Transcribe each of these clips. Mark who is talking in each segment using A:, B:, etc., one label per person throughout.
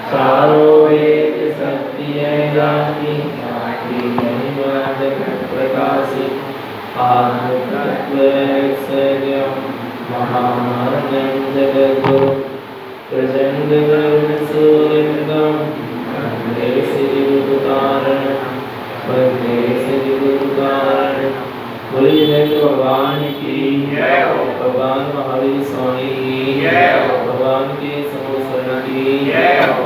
A: चारों वेद सत्य ज्ञानी नाहि महिमा जगत प्रकाशी आत्म तत्व ऐश्वर्यम् महामान्यं जगद्गुरु प्रचंड वर्ण सूर्यंगम वंदे श्री गुरुकारणं वंदे श्री गुरुकारणं। बोलिए भगवान की जय हो, भगवान महावीर स्वामी की जय हो, भगवान के समोसरण की जय हो,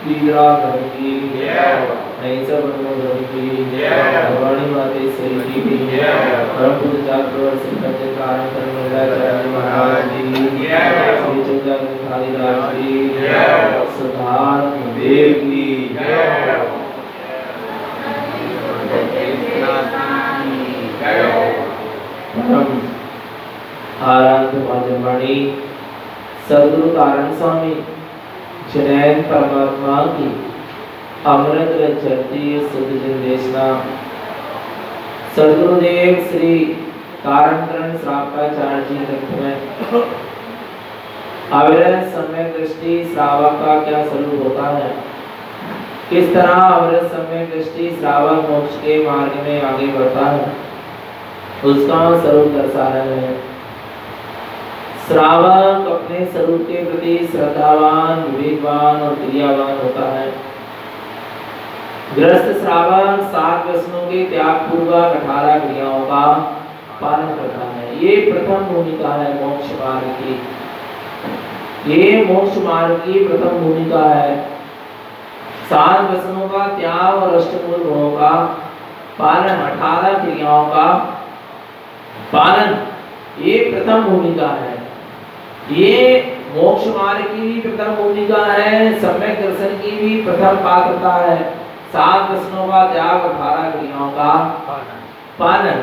A: लीला धर्म की जय हो, ऐसा धर्म की जय हो, भवानी मातेश्वरी की जय हो, परम पूज्य जागृत सिंह कारण धर्मराज महाराज की जय हो, श्री चंद्र कालीदास की जय हो, सुधार देव की जय हो। आराध्य भजनवाणी सद्गुरु कारण स्वामी जैन परमात्मा की अमृत चलती शुद्ध देशना सद्गुरुदेव श्री कारणकरण श्रावकाचार्य जी ग्रंथ में अविरत समय दृष्टि श्रावक का क्या स्वरूप होता है, किस तरह अविरत समय दृष्टि श्रावक मोक्ष के मार्ग में आगे बढ़ता है, उसका स्वरूप दर्शा रहे हैं। श्रावक अपने स्वरूप के प्रति श्रद्धावान, विवेकवान और क्रियावान होता है। ग्रस्त श्रावक 7 व्यसनों के त्याग पूर्वक 18 क्रियाओं का पालन करता है। ये प्रथम भूमिका है मोक्ष मार्ग की, ये मोक्ष मार्ग की प्रथम भूमिका है। 7 व्यसनों का त्याग और अष्टमूल गुणों का पालन, 18 क्रियाओं का पालन, ये प्रथम भूमिका है। ये मोक्ष मार्ग की भी प्रथम भूमिका है, सम्यक दर्शन की भी प्रथम पात्रता है। 7 व्यसनों का त्याग, 18 क्रियाओं का पालन,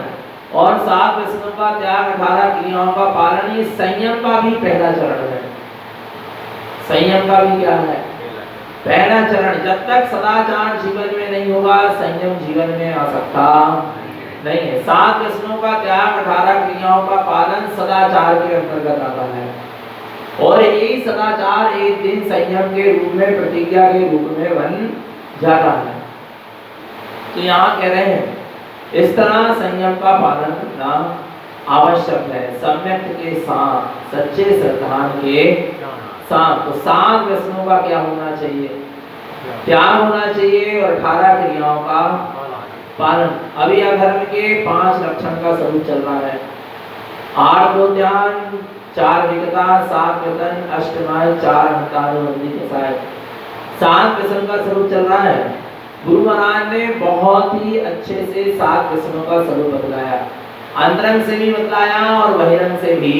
A: और 7 व्यसनों का त्याग, 18 क्रियाओं का पालन, ये संयम का भी पहला चरण है। संयम का भी क्या है? पहला चरण। जब तक सदाचार जीवन में नहीं होगा, संयम जीवन में आ सकता नहीं है। 7 व्यसनों का त्याग, 18 क्रियाओं का पालन सदाचार के अंतर्गत आता है, और यही सदाचार एक दिन संयम के रूप में, प्रतिज्ञा के रूप में बन जाता है। तो यहाँ कह रहे हैं इस तरह संयम का पालन करना आवश्यक है, सम्यक के साथ, सच्चे श्रद्धान के साथ। तो 7 व्यसनों का क्या होना चाहिए? त्याग होना चाहिए, और 18 क्रियाओं का पालन। अभी अधर्म के 5 लक्षण का स्वरूप चल रहा है। 8 को ध्यान, 4 विकता, 7 व्यसन, अष्टमाय, 4 अंतानुबंधी के साथ 7 व्यसन का स्वरूप चल रहा है। गुरु महाराज ने बहुत ही अच्छे से 7 व्यसनों का स्वरूप बतलाया, अंतरंग से भी बतलाया और बहिरंग से भी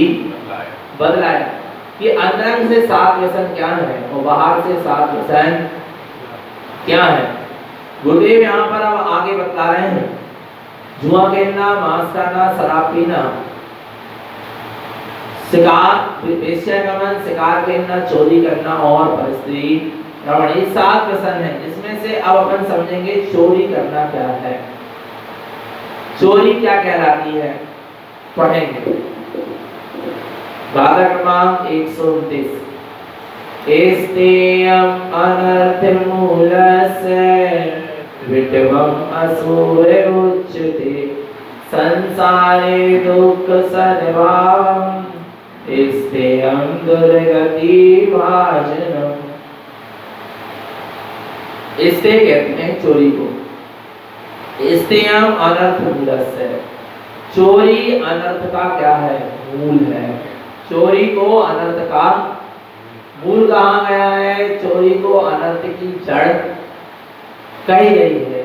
A: बतलाया कि अंतरंग से 7 व्यसन क्या है और बाहर से 7 व्यसन क्या है। गुरुदेव यहाँ पर अब आगे बतला रहे हैं, जुआ खेलना, मांस खाना, शराब पीना, शिकार, वेश्यागमन, शिकार खेलना, चोरी करना और परस्त्री रमण, ये 7 व्यसन है। इसमें से अब अपन समझेंगे चोरी करना क्या है, चोरी क्या कहलाती है, पढ़ेंगे। गाथा क्रमांक 129। एस्तेयं अनर्थमूलस्य विटवम असुरे उच्यते संसारे दुःख सद्भावम् एस्तेयं दुर्गति भाजनम्। इससे कहते हैं चोरी को। एस्तेयं अनर्थमूलस्य, चोरी अनर्थ का क्या है? मूल है। चोरी को अनर्थ का मूल कहा गया है? चोरी को अनर्थ की जड़ कही गई है,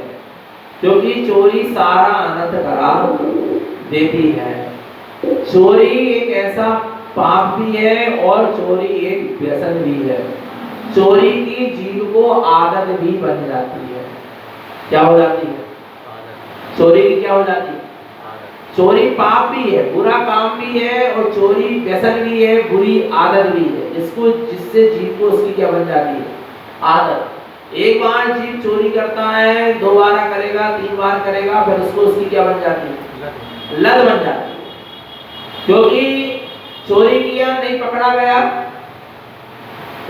A: क्योंकि चोरी सारा अनर्थ करा देती है। चोरी एक ऐसा पाप भी है और चोरी एक व्यसन भी है। चोरी की जीव को आदत भी बन जाती है। क्या हो जाती है? चोरी की क्या हो जाती है? चोरी पाप भी है, बुरा काम भी है, और चोरी व्यसन भी है, बुरी आदत भी है। इसको जिससे जीव को उसकी क्या बन जाती है? आदत। एक बार जीव चोरी करता है, 2 बार करेगा, 3 बार करेगा, फिर उसको उसकी क्या बन जाती है? लत बन जाती है। क्योंकि चोरी किया, नहीं पकड़ा गया,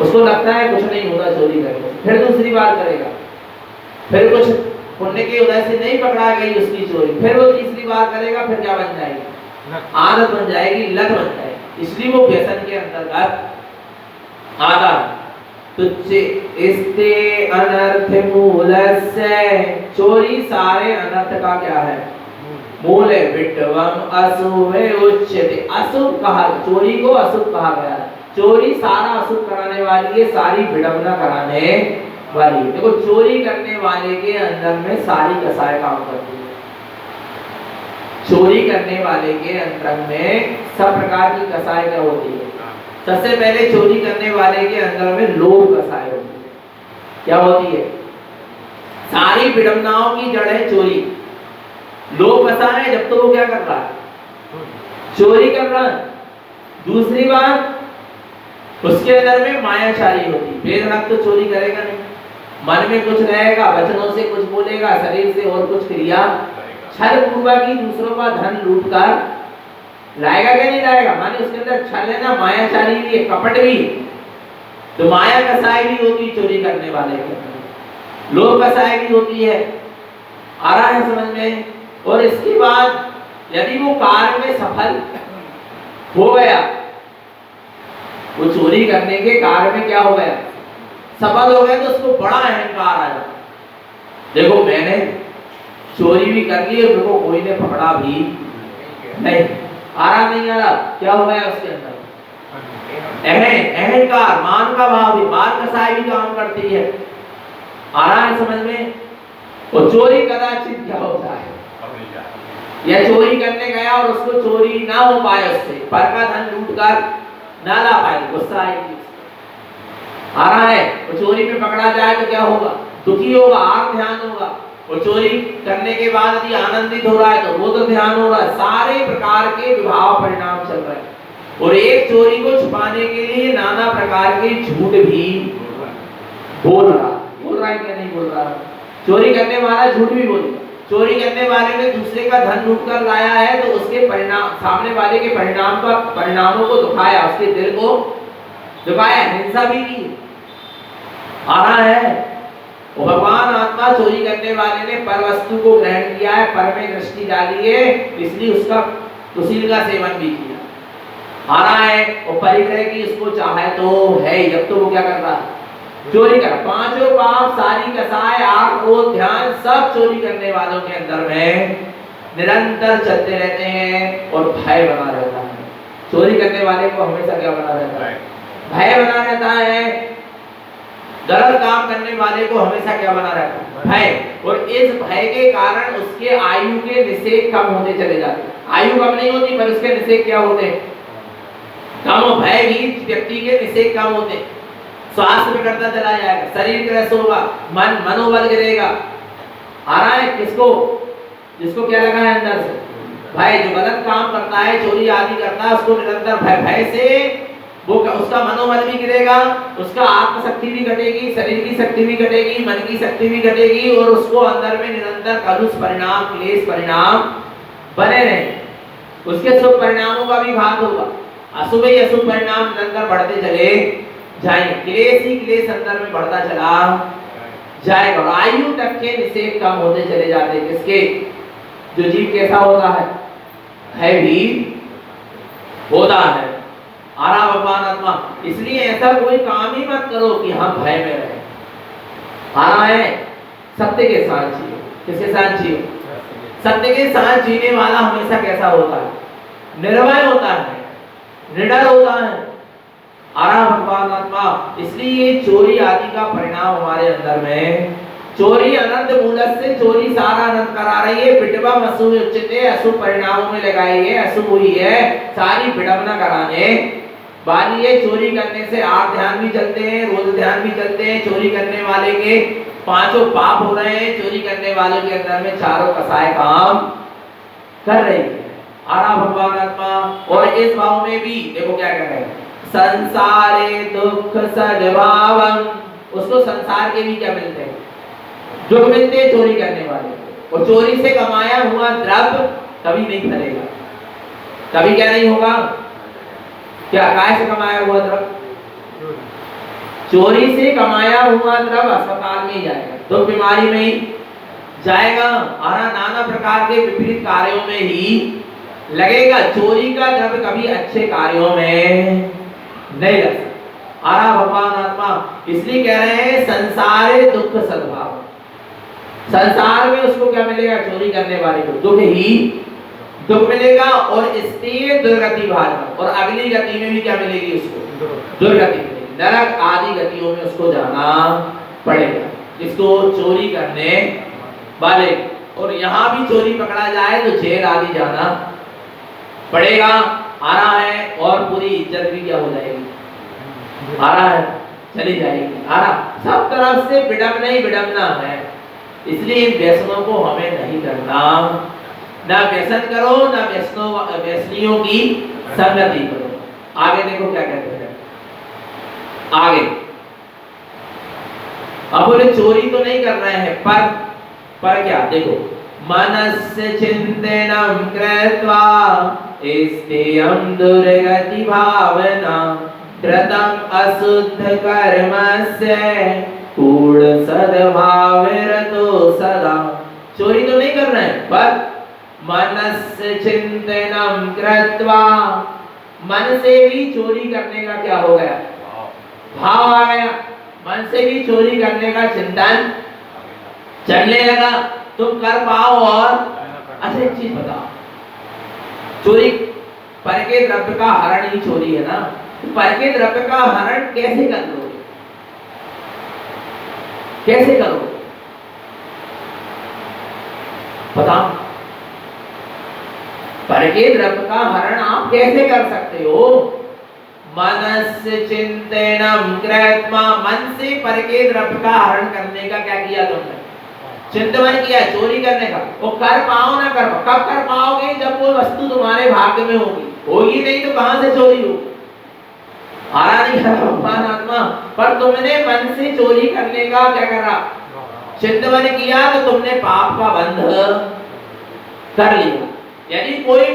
A: उसको लगता है कुछ नहीं होगा चोरी करने से, फिर दूसरी बार करेगा, फिर कुछ पुण्य की वजह से नहीं पकड़ा गई उसकी चोरी, फिर वो तीसरी बार करेगा, फिर क्या बन जाएगी? आदत बन जाएगी, लत बन जाएगी, इसलिए वो व्यसन के अंतर्गत आता है। तो इस्ते अनर्थ मूलस्य, चोरी सारे अनर्थ का क्या है? मूल है। विट्टवम अशुभे उच्यते, अशुभ कहा, चोरी को अशुभ कहा गया है। चोरी सारा अशुभ कराने वाली है, सारी विडंबना कराने वाली है। देखो चोरी करने वाले के अंदर में सारी कसाय काम करती है। चोरी करने वाले के अंदर में सब प्रकार की कसाय क्या होती है? सबसे पहले चोरी करने वाले के अंदर में लोभ कसाय होती है। क्या होती है? सारी विडंबनाओं की जड़ है चोरी। लोभ कसाय है, जब तो वो क्या कर रहा है? चोरी कर रहा है। दूसरी बात, उसके अंदर में मायाचारी होती है। बेधड़क तो चोरी करेगा नहीं, मन में कुछ रहेगा, वचनों से कुछ बोलेगा, शरीर से और कुछ क्रिया छल पूर्वक ही दूसरों का धन लूट कर लाएगा क्या नहीं लाएगा? माने उसके अंदर छल है ना, मायाचारी भी है, कपट भी, तो माया कसाई भी होती है चोरी करने वाले के अंदर, लोभ कसाई भी होती है। आ रहा है समझ में? और इसके बाद यदि वो कार्य में सफल हो गया, वो चोरी करने के कार्य में क्या हो गया? सफल हो गया, तो उसको बड़ा अहंकार आया। देखो मैंने चोरी भी कर ली और मेरे को कोई ने पकड़ा भी नहीं। आ रहा नहीं आ रहा? क्या हो गया उसके अंदर? अहंकार, मान का भाव भी, मान कसाई भी काम करती है। आ रहा है समझ में? और चोरी कदाचित क्या होता है, या चोरी करने गया और उसको चोरी ना हो पाए, उससे पर का धन लूट कर ना ला पाए, गुस्सा आएगी। आ रहा है? और चोरी में पकड़ा जाए तो क्या होगा? दुखी होगा, आत्म ध्यान होगा। और चोरी करने के बाद यदि आनंदित हो रहा है तो रुद्र ध्यान हो रहा है। सारे प्रकार के विभाव परिणाम चल रहे हैं। और एक चोरी को छुपाने के लिए नाना प्रकार के झूठ भी बोल रहा है क्या नहीं बोल रहा? चोरी करने वाला झूठ भी बोलेगा। चोरी करने वाले ने दूसरे का धन लूट कर लाया है तो उसके परिणाम, सामने वाले के परिणामों को दुखाया, उसके दिल को दुखाया, हिंसा भी की। आ रहा है? और भगवान आत्मा चोरी करने वाले ने पर वस्तु को ग्रहण किया है, पर में दृष्टि डाली है, इसलिए उसका कुशील का सेवन भी किया। आ रहा है? और परिग्रह की उसको चाहे तो है ही, जब तो वो क्या कर रहा है? चोरी कर। पांचों पाप, सारी कसाय, आग, क्रोध, ध्यान, सब चोरी करने वालों के अंदर में निरंतर चलते रहते हैं और भय बना रहता है। चोरी करने वाले को हमेशा क्या बना रहता है? भय बना रहता है। गलत काम करने वाले को हमेशा क्या बना रहता है? भय। और इस भय के कारण उसके आयु के निषेध कम होते चले जाते हैं। आयु कम नहीं होती पर उसके निषेध क्या होते हैं? कम। भयभीत व्यक्ति के निषेध कम होते हैं। स्वास्थ्य बिगड़ता चला जाएगा, शरीर क्रस होगा, मनोबल गिरेगा। आ रहा है? किसको? जिसको क्या लगा है अंदर से? भय। जो गलत काम करता है, चोरी आदि करता है, उसको निरंतर भय से वो उसका मनोबल भी गिरेगा, उसका आत्मशक्ति भी घटेगी, शरीर की शक्ति भी घटेगी, मन की शक्ति भी घटेगी, और उसको अंदर में निरंतर कलुष परिणाम, क्लेश परिणाम बने रहेंगे। उसके शुभ परिणामों का भी घात होगा, अशुभ ही अशुभ परिणाम निरंतर बढ़ते चले जाएंगे। क्लेश ही क्लेश अंदर में बढ़ता चला जाएगा। और आयु तक के निषेध कम होते चले जाते हैं। किसके? जो जीव कैसा होता है? भयभीत होता है। आरा भगवान आत्मा, इसलिए ऐसा कोई काम ही मत करो कि हम भय में रहे। आरा है? सत्य के साथ जियो। किसके साथ जियो? सत्य के साथ जीने वाला हमेशा कैसा होता है? निर्भय होता है, निडर होता है। आरा भगवान आत्मा, इसलिए चोरी आदि का परिणाम हमारे अंदर में, चोरी अनंत मूलत से चोरी सारा अनंत करा रही है। विडंबा अशुभ उच्चते, अशुभ परिणामों में लगाई है, अशुभ हुई है, सारी विडंबना कराने वाली है। चोरी करने से आठ ध्यान भी चलते हैं, रोज ध्यान भी चलते हैं। चोरी करने वाले के पांचों पाप हो रहे हैं। चोरी करने वालों के अंदर में चारों कसाय काम कर रही है। आरा भगवान आत्मा। और इस भाव में भी देखो क्या कर रहे हैं? संसारे दुख सद्भावं, उसको संसार के भी क्या मिलते हैं? दुख मिलते हैं चोरी करने वाले। और चोरी से कमाया हुआ द्रव्य कभी नहीं फलेगा, कभी क्या नहीं होगा? क्या? काय से कमाया हुआ द्रव्य? चोरी से कमाया हुआ द्रव्य अस्पताल में ही जाएगा, तो बीमारी में ही जाएगा, और नाना प्रकार के विपरीत कार्यों में ही लगेगा। चोरी का द्रव्य कभी अच्छे कार्यों में नहीं लग सकता। आरा भगवान आत्मा इसलिए कह रहे हैं संसारे दुख सद्भाव, संसार में उसको क्या मिलेगा? चोरी करने वाले को दुख ही दुख मिलेगा, और इससे दुर्गति भाग, और अगली गति में भी क्या मिलेगी उसको? दुर्गति मिलेगी, नरक आदि गतियों में उसको जाना पड़ेगा, जिसको चोरी करने वाले। और यहाँ भी चोरी पकड़ा जाए तो जेल आदि जाना पड़ेगा। आ रहा है, और पूरी इज्जत भी क्या हो जाएगी? आ रहा है, चली जाएगी। आ रहा, सब तरफ से विडंबना ही विडंबना है। इसलिए इन व्यसनों को हमें नहीं करना, ना व्यसन करो, ना व्यसनियों की संगति करो। आगे देखो क्या कहते हैं आगे। अब बोले चोरी तो नहीं कर रहे हैं, पर क्या? देखो, मनस्य चिंतनम कृत्वा इष्टेयं दुर्गति भावना कृतम अशुद्ध कर्मस्य कूढ़ सद्भावरतो सदा। चोरी तो नहीं कर रहे हैं, पर मनस्य चिंतनम कृत्वा, मन से भी चोरी करने का क्या हो गया? भाव आ गया। मन से भी चोरी करने का चिंतन चलने लगा, तुम कर पाओ। और अच्छा एक चीज बताओ, चोरी पर के द्रव्य का हरण ही चोरी है ना, पर के द्रव्य का हरण कैसे कर लोगे? कैसे करोगे बताओ? पर के द्रव्य का हरण आप कैसे कर सकते हो? मनस्य चिंतनम कृत्वा, मन से पर के द्रव्य का हरण करने का क्या किया तुमने? चिंतन किया चोरी करने का। वो कर पाओ ना कर पाओ, कब कर पाओगे? जब वो वस्तु तुम्हारे भाग्य में होगी नहीं तो कहां से चोरी होगी? आराधना करा भगवान आत्मा, पर तुमने मन से चोरी करने का क्या करा? चिंतन किया, तो तुमने पाप का बंध कर लिया। यदि कोई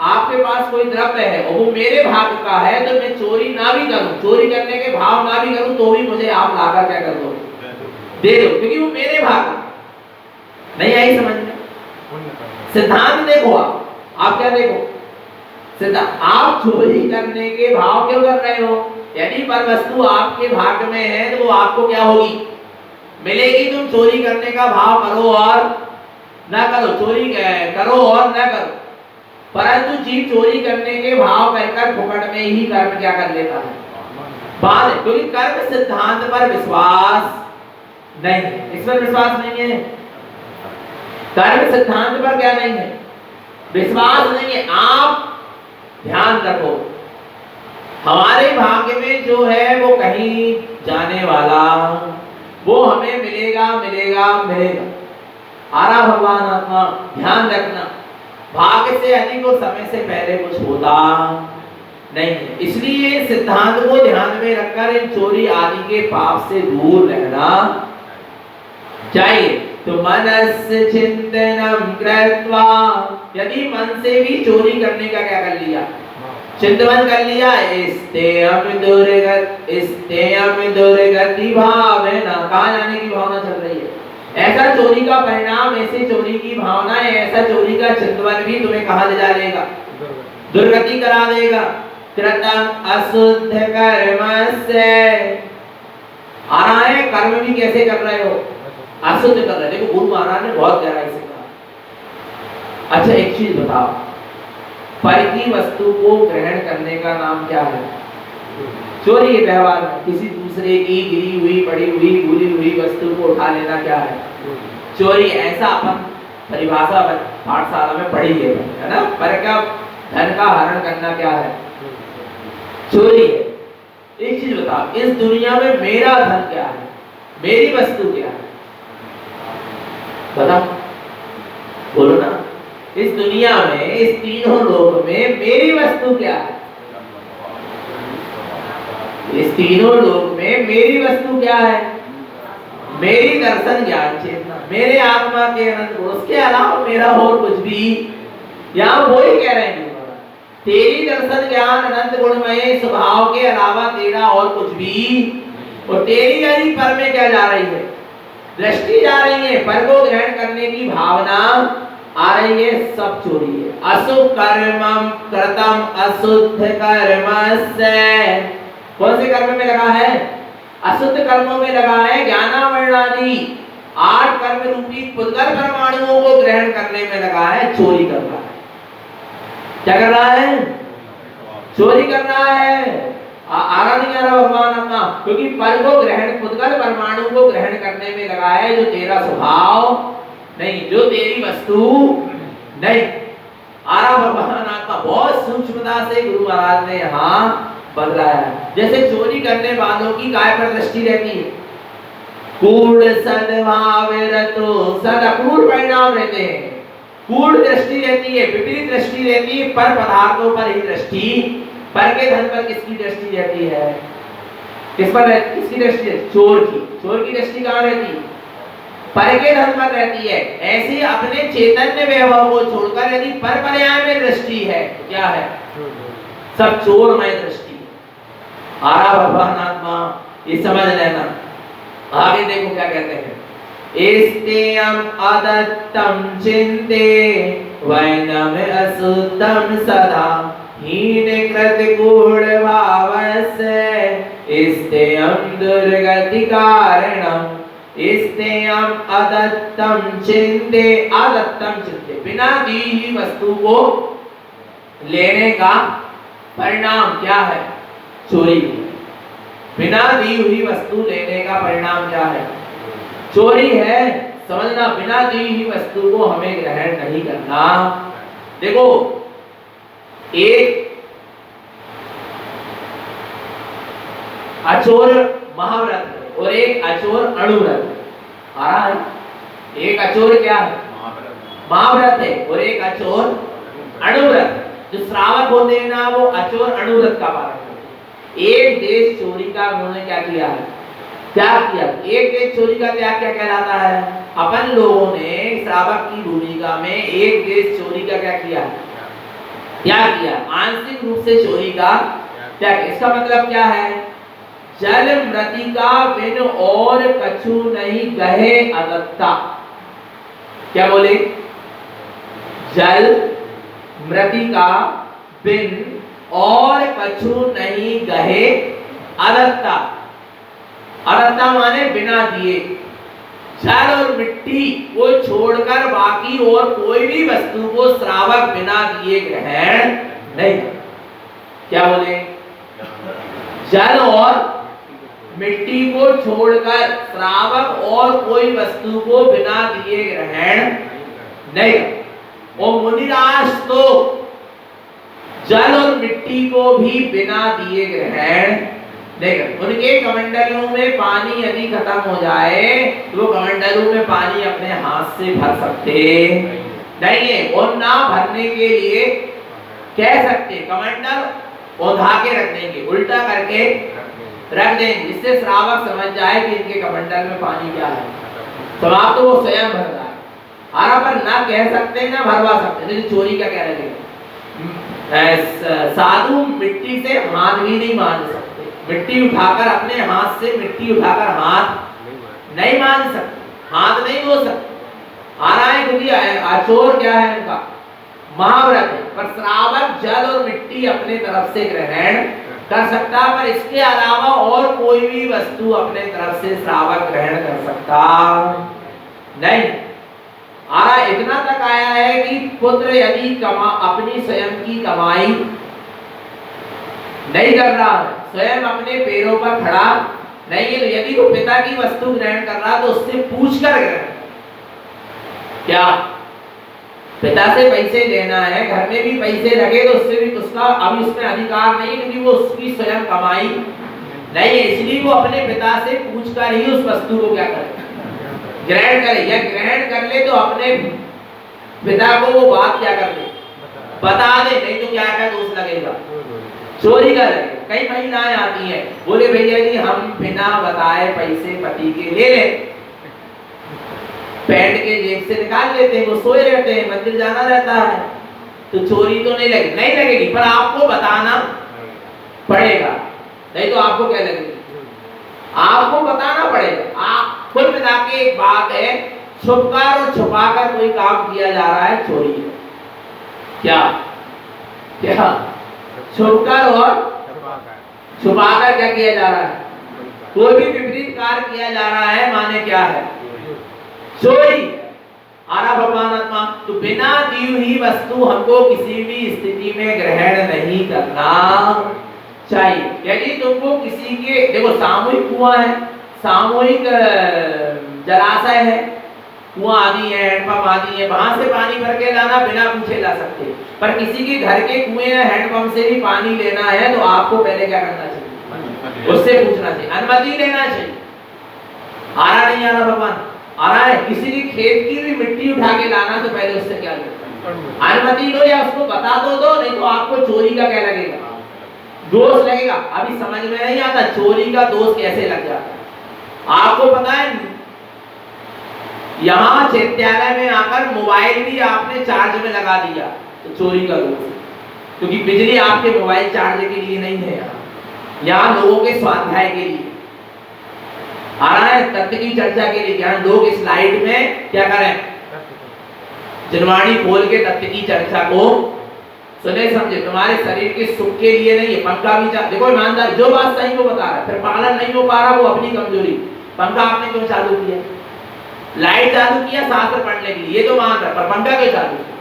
A: आपके पास कोई द्रव्य है और वो मेरे भाग का है, तो मैं चोरी ना भी करूं, चोरी करने के भाव ना भी करूं, तो भी मुझे आप लाकर क्या कर दो? दे दो, क्योंकि वो मेरे भाग नहीं आई समझ में। सिद्धांत देखो, आप क्या देखो सिद्धांत, आप चोरी करने के भाव क्यों कर रहे हो? यदि पर वस्तु आपके भाग में है तो वो आपको क्या होगी? मिलेगी। तुम चोरी करने का भाव करो और ना करो, चोरी करो और ना करो, परंतु जीव चोरी करने के भाव कहकर फुकट में ही कर्म क्या कर लेता है? बात है, क्योंकि कर्म सिद्धांत पर विश्वास नहीं है, इस पर विश्वास नहीं है। कर्म सिद्धांत पर क्या नहीं है? विश्वास नहीं है। आप ध्यान रखो, हमारे भाग्य में जो है वो कहीं जाने वाला, वो हमें मिलेगा मिलेगा मिलेगा। आरा भगवान आत्मा ध्यान रखना, भाग्य से अधिक और समय से पहले कुछ होता नहीं है। इसलिए सिद्धांत को ध्यान में रखकर इन चोरी आदि के पाप से दूर रहना चाहिए। तो मनस्य चिंतनम कृत्वा, यदि मन से भी चोरी करने का क्या कर लिया? चिंतन कर लिया। इष्टेयं दुर्गति भावना, कहाँ जाने की भावना चल रही है? ऐसा चोरी का परिणाम, ऐसे चोरी की भावना, ऐसा चोरी का चिंतन भी तुम्हें कहाँ ले जाएगा? दुर्गति करा देगा। कृतम अशुद्ध कर्मस्य, आ रहा है कर्म भी कैसे कर रहे हो? अशुद्ध कर रहे। देखो गुरु महाराज ने बहुत गहराई से कहा। अच्छा एक चीज बताओ, पर की वस्तु को ग्रहण करने का नाम क्या है? चोरी के व्यवहार में किसी दूसरे की गिरी हुई, पड़ी हुई, भूली हुई वस्तु को उठा लेना क्या है? चोरी। ऐसा अपन परिभाषा पाठशाला में पढ़ी है ना? पर का धन का हरण करना क्या है? चोरी है। एक चीज बताओ, इस दुनिया में मेरा धन क्या है? मेरी वस्तु क्या है? बताओ, बोलो ना। इस दुनिया में, इस तीनों लोक में मेरी वस्तु क्या है? इस तीनों लोक में मेरी वस्तु क्या है? मेरी दर्शन ज्ञान चेतना, मेरे आत्मा के अनंत गुण, उसके अलावा मेरा और कुछ भी। यहाँ वो ही कह रहे हैं तेरी दर्शन ज्ञान अनंत गुणमय स्वभाव के अलावा तेरा और कुछ भी और तेरी यदि पर में क्या जा रही है, दृष्टि जा रही है, पर को ग्रहण करने की भावना आ रही है, सब चोरी है। अशुभ कर्मम कृतम अशुद्ध कर्मस्य, कौन से कर्म में लगा है, अशुद्ध कर्मों में लगा है। ज्ञानावरणादि 8 कर्म रूपी पुद्गल परमाणुओं को ग्रहण करने में लगा है, चोरी कर रहा है। क्या कर रहा है, चोरी कर रहा है। आ नहीं आ रहा भगवान अपना, क्योंकि पर को ग्रहण, पुद्गल परमाणु को ग्रहण करने में लगा है, जो तेरा स्वभाव नहीं, जो तेरी वस्तु नहीं। आ रहा भगवान आत्मा बहुत सूक्ष्मता से गुरु महाराज ने यहाँ बदला है। जैसे चोरी करने वालों की काय पर दृष्टि रहती है, कूढ़ सद्भाव रतो सद अक्रूर परिणाम रहते हैं। कूढ़ दृष्टि रहती है, विपरीत दृष्टि रहती है, पर पदार्थों पर ही दृष्टि। पर के धन पर किसकी दृष्टि रहती है, किस पर रहती, किसकी दृष्टि है, चोर की। चोर की दृष्टि कहाँ रहती है, पर के धन पर रहती है। ऐसे अपने चैतन्य वैभव को छोड़कर यदि पर पर्याय में दृष्टि है तो क्या है, सब चोरमय दृष्टि। आरा भगवान आत्मा, ये समझ लेना। आगे देखो क्या कहते हैं, इस्तेयम अदत्तम चिंते वैनम असुतम सदा हीन कृत गूढ़ भावस्य इस्तेयम दुर्गति कारणम। इस्तेयम अदत्तम चिंते, अदत्तम चिंते, बिना दी ही वस्तु को लेने का परिणाम क्या है, चोरी। बिना दी हुई वस्तु लेने का परिणाम क्या है, चोरी है। समझना, बिना दी हुई वस्तु को हमें ग्रहण नहीं करना। देखो, एक अचोर महाव्रत और एक अचोर अणुव्रत आ रहा है। एक अचोर क्या है, महाव्रत है, और एक अचोर अणुव्रत। जो श्रावक होते हैं ना, वो अचोर अणुव्रत का पालन करते हैं। एक देश चोरी का उन्होंने क्या किया है, त्याग किया। एक देश चोरी का त्याग क्या कहलाता है, अपन लोगों ने श्रावक की भूमिका में एक देश चोरी का क्या किया, त्याग किया। आंशिक रूप से चोरी का त्याग। इसका मतलब क्या है, जल मृतिका बिन और कछु नहीं गहे अदत्ता। क्या बोले, जल मृतिका बिन और कछु नहीं गहे अदत्ता। अदत्ता माने बिना दिए। जल और मिट्टी को छोड़कर बाकी और कोई भी वस्तु को श्रावक बिना दिए ग्रहण नहीं। क्या बोले, जल और मिट्टी को छोड़कर श्रावक और कोई वस्तु को बिना दिए ग्रहण नहीं। और मुनिराज तो जल और मिट्टी को भी बिना दिए ग्रहण नहीं। उनके कमंडलों में पानी यदि खत्म हो जाए तो वो कमंडलों में पानी अपने हाथ से भर सकते नहीं है, और ना भरने के लिए कह सकते कमंडल ओढ़ा के रख देंगे, उल्टा करके रख देंगे, जिससे श्रावक समझ जाए कि इनके कमंडल में पानी क्या है, समाप्त तो वो स्वयं भर रहा है। आरा पर ना कह सकते ना भरवा सकते। नहीं चोरी का कह रहे साधु मिट्टी से हाथ भी नहीं मान सकते, मिट्टी उठाकर अपने हाथ से मिट्टी उठाकर हाथ नहीं मान सकते, हाथ नहीं धो सकते। आरा है क्योंकि अचोर क्या है उनका महाव्रत है, पर श्रावक जल और मिट्टी अपने तरफ से ग्रहण कर सकता, पर इसके अलावा और कोई भी वस्तु अपने तरफ से श्रावक ग्रहण कर सकता नहीं। आरा इतना तक आया है कि पुत्र यदि अपनी स्वयं की कमाई नहीं कर रहा है, स्वयं अपने पैरों पर खड़ा नहीं है, तो यदि वो पिता की वस्तु ग्रहण कर रहा तो उससे पूछ कर ग्रहण। क्या पिता से पैसे लेना है, घर में भी पैसे लगे तो उससे भी उसका अभी उसमें अधिकार नहीं, क्योंकि वो उसकी स्वयं कमाई नहीं है, इसलिए वो अपने पिता से पूछ कर ही उस वस्तु को क्या करे, ग्रहण करे। या ग्रहण कर ले तो अपने पिता को वो बात क्या कर दे, बता दे, नहीं तो क्या क्या दोष लगेगा, चोरी का लगेगा। कई महिलाएं आती हैं, बोले भैया जी हम बिना बताए पैसे पति के ले ले, पैंट के जेब से निकाल लेते हैं, वो सोए रहते हैं, मंदिर जाना रहता है, तो चोरी तो नहीं लगेगी, पर आपको बताना पड़ेगा, नहीं तो आपको क्या लगेगी। आपको बताना पड़ेगा। आप कुल मिला के एक बात है, छुपकर और छुपाकर कोई काम किया जा रहा है, चोरी है। क्या क्या छुपकर और छुपाकर क्या किया जा रहा है? कोई भी विपरीत कार्य किया जा रहा है, माने क्या है? चोरी। आरा भगवान आत्मा, तो बिना दी हुई वस्तु हमको किसी भी स्थिति में ग्रहण नहीं करना चाहिए। यदि तुमको किसी के, देखो सामूहिक कुआं है, सामूहिक जलाशय है, कुआं आदि है, हैंडपंप आदि है, वहां से पानी भर के लाना बिना पूछे ला सकते। पर किसी के घर के कुएं या हैंडपंप से भी पानी लेना है तो आपको पहले क्या करना चाहिए? उससे पूछना चाहिए, अनुमति लेना चाहिए। आ रहा नहीं आ रहा भगवान? आ रहा है। किसी के खेत की भी मिट्टी उठा के लाना तो पहले उससे क्या लो? अनुमति लो या उसको बता दो, नहीं तो आपको चोरी का क्या लगेगा? दोष लगेगा। अभी समझ में नहीं आता चोरी का दोष कैसे लग जाता है। आपको पता है, यहाँ चैत्यालय में आकर मोबाइल भी आपने चार्ज में लगा दिया तो चोरी का दोष, क्योंकि बिजली आपके मोबाइल चार्ज के लिए नहीं है, यहाँ लोगों के स्वाध्याय के लिए आ रहा है, तत्व की चर्चा के लिए। यहाँ लोग इस लाइट में क्या करें? जनवाणी खोल के तत्व की चर्चा को सुने समझे। तुम्हारे शरीर के सुख के लिए नहीं है। पंखा भी देखो ईमानदार, जो बात सही वो बता रहा है, फिर पालन नहीं हो पा रहा, वो अपनी कमजोरी। पंखा आपने क्यों चालू किया? लाइट चालू किया शास्त्र पढ़ने के लिए, ये तो मान रहा, पर पंखा क्यों चालू किया?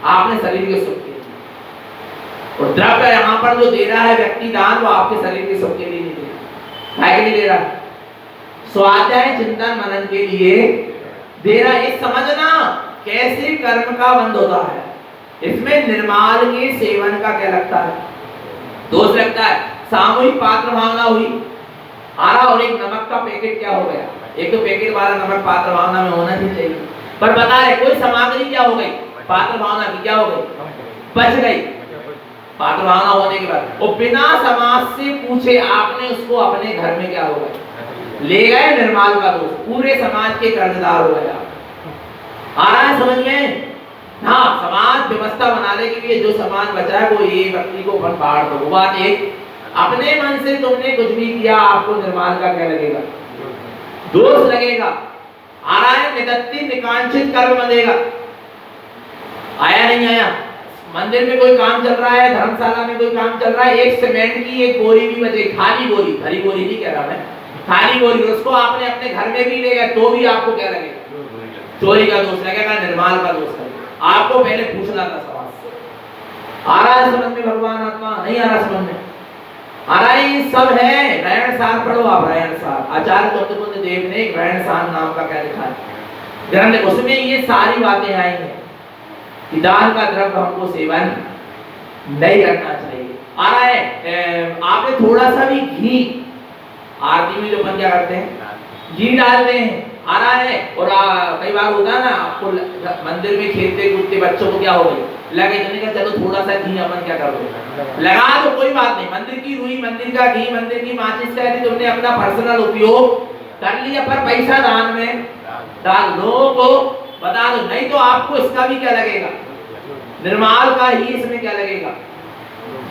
A: आपने शरीर के सुख के लिए। और द्रव्य यहाँ पर जो दे रहा है व्यक्ति दान, वो आपके शरीर के सुख के लिए नहीं दे रहा। है कि नहीं दे रहा? स्वाध्याय चिंतन मनन के लिए दे रहा। ये समझना कैसे कर्म का बंध होता है। इसमें निर्माल के सेवन का क्या लगता है? दोष लगता है। सामूहिक पात्र भावना हुई आ रहा, और एक नमक का पैकेट क्या हो गया? एक तो पैकेट वाला नमक पात्र भावना में होना ही चाहिए, पर बता रहे कोई सामग्री क्या हो गई? पात्र भावना की क्या हो गई? बच गई। पात्र भावना होने के बाद वो बिना समाज से पूछे आपने उसको अपने घर में क्या हो गया? ले गए। निर्माल का दोष, पूरे समाज के कर्जदार हो गया। आ रहा है समझ में? हाँ, समाज व्यवस्था बनाने के लिए जो सामान बचा है वो ये व्यक्ति को अपन बांट दो। वो बात एक। अपने मन से तुमने कुछ भी किया, आपको निर्माल का क्या लगेगा? दोष लगेगा। आ रहा है, निदत्ति निकांक्षित कर्म बनेगा। आया नहीं आया? मंदिर में कोई काम चल रहा है, धर्मशाला में कोई काम चल रहा है, एक सीमेंट की एक बोरी भी बचे, खाली बोरी, भरी बोरी नहीं कह रहा मैं, खाली बोरी, उसको आपने अपने घर में भी ले गए तो भी आपको क्या लगेगा? चोरी का दोष लगेगा, निर्माल का दोष लगेगा। आपको पहले पूछना था समाज से। आ रहा है समझ में भगवान आत्मा? नहीं आ रहा समझ में? आ रहा है, ये सब है। रायण सार पढ़ो आप, रायण सार। आचार्य गौतम देव ने रायण सार नाम का क्या लिखा है ग्रंथ, उसमें ये सारी बातें आई हैं कि दान का द्रव्य हमको सेवन नहीं करना चाहिए। आ रहा है, आपने थोड़ा सा भी घी, आरती में जो अपन क्या करते हैं, घी डालते हैं। आ रहा है, और कई बार होता है ना, आपको मंदिर में खेलते कूदते बच्चों को क्या हो गई लगे, तो नहीं, चलो थोड़ा सा घी अपन क्या कर दो, लगा तो कोई बात नहीं। मंदिर की रुई, मंदिर का घी, मंदिर की माचिस का यदि तुमने अपना पर्सनल उपयोग कर लिया, पर पैसा दान में डाल, लोगों को बता दो, नहीं तो आपको इसका भी क्या लगेगा? निर्माल का ही इसमें क्या लगेगा?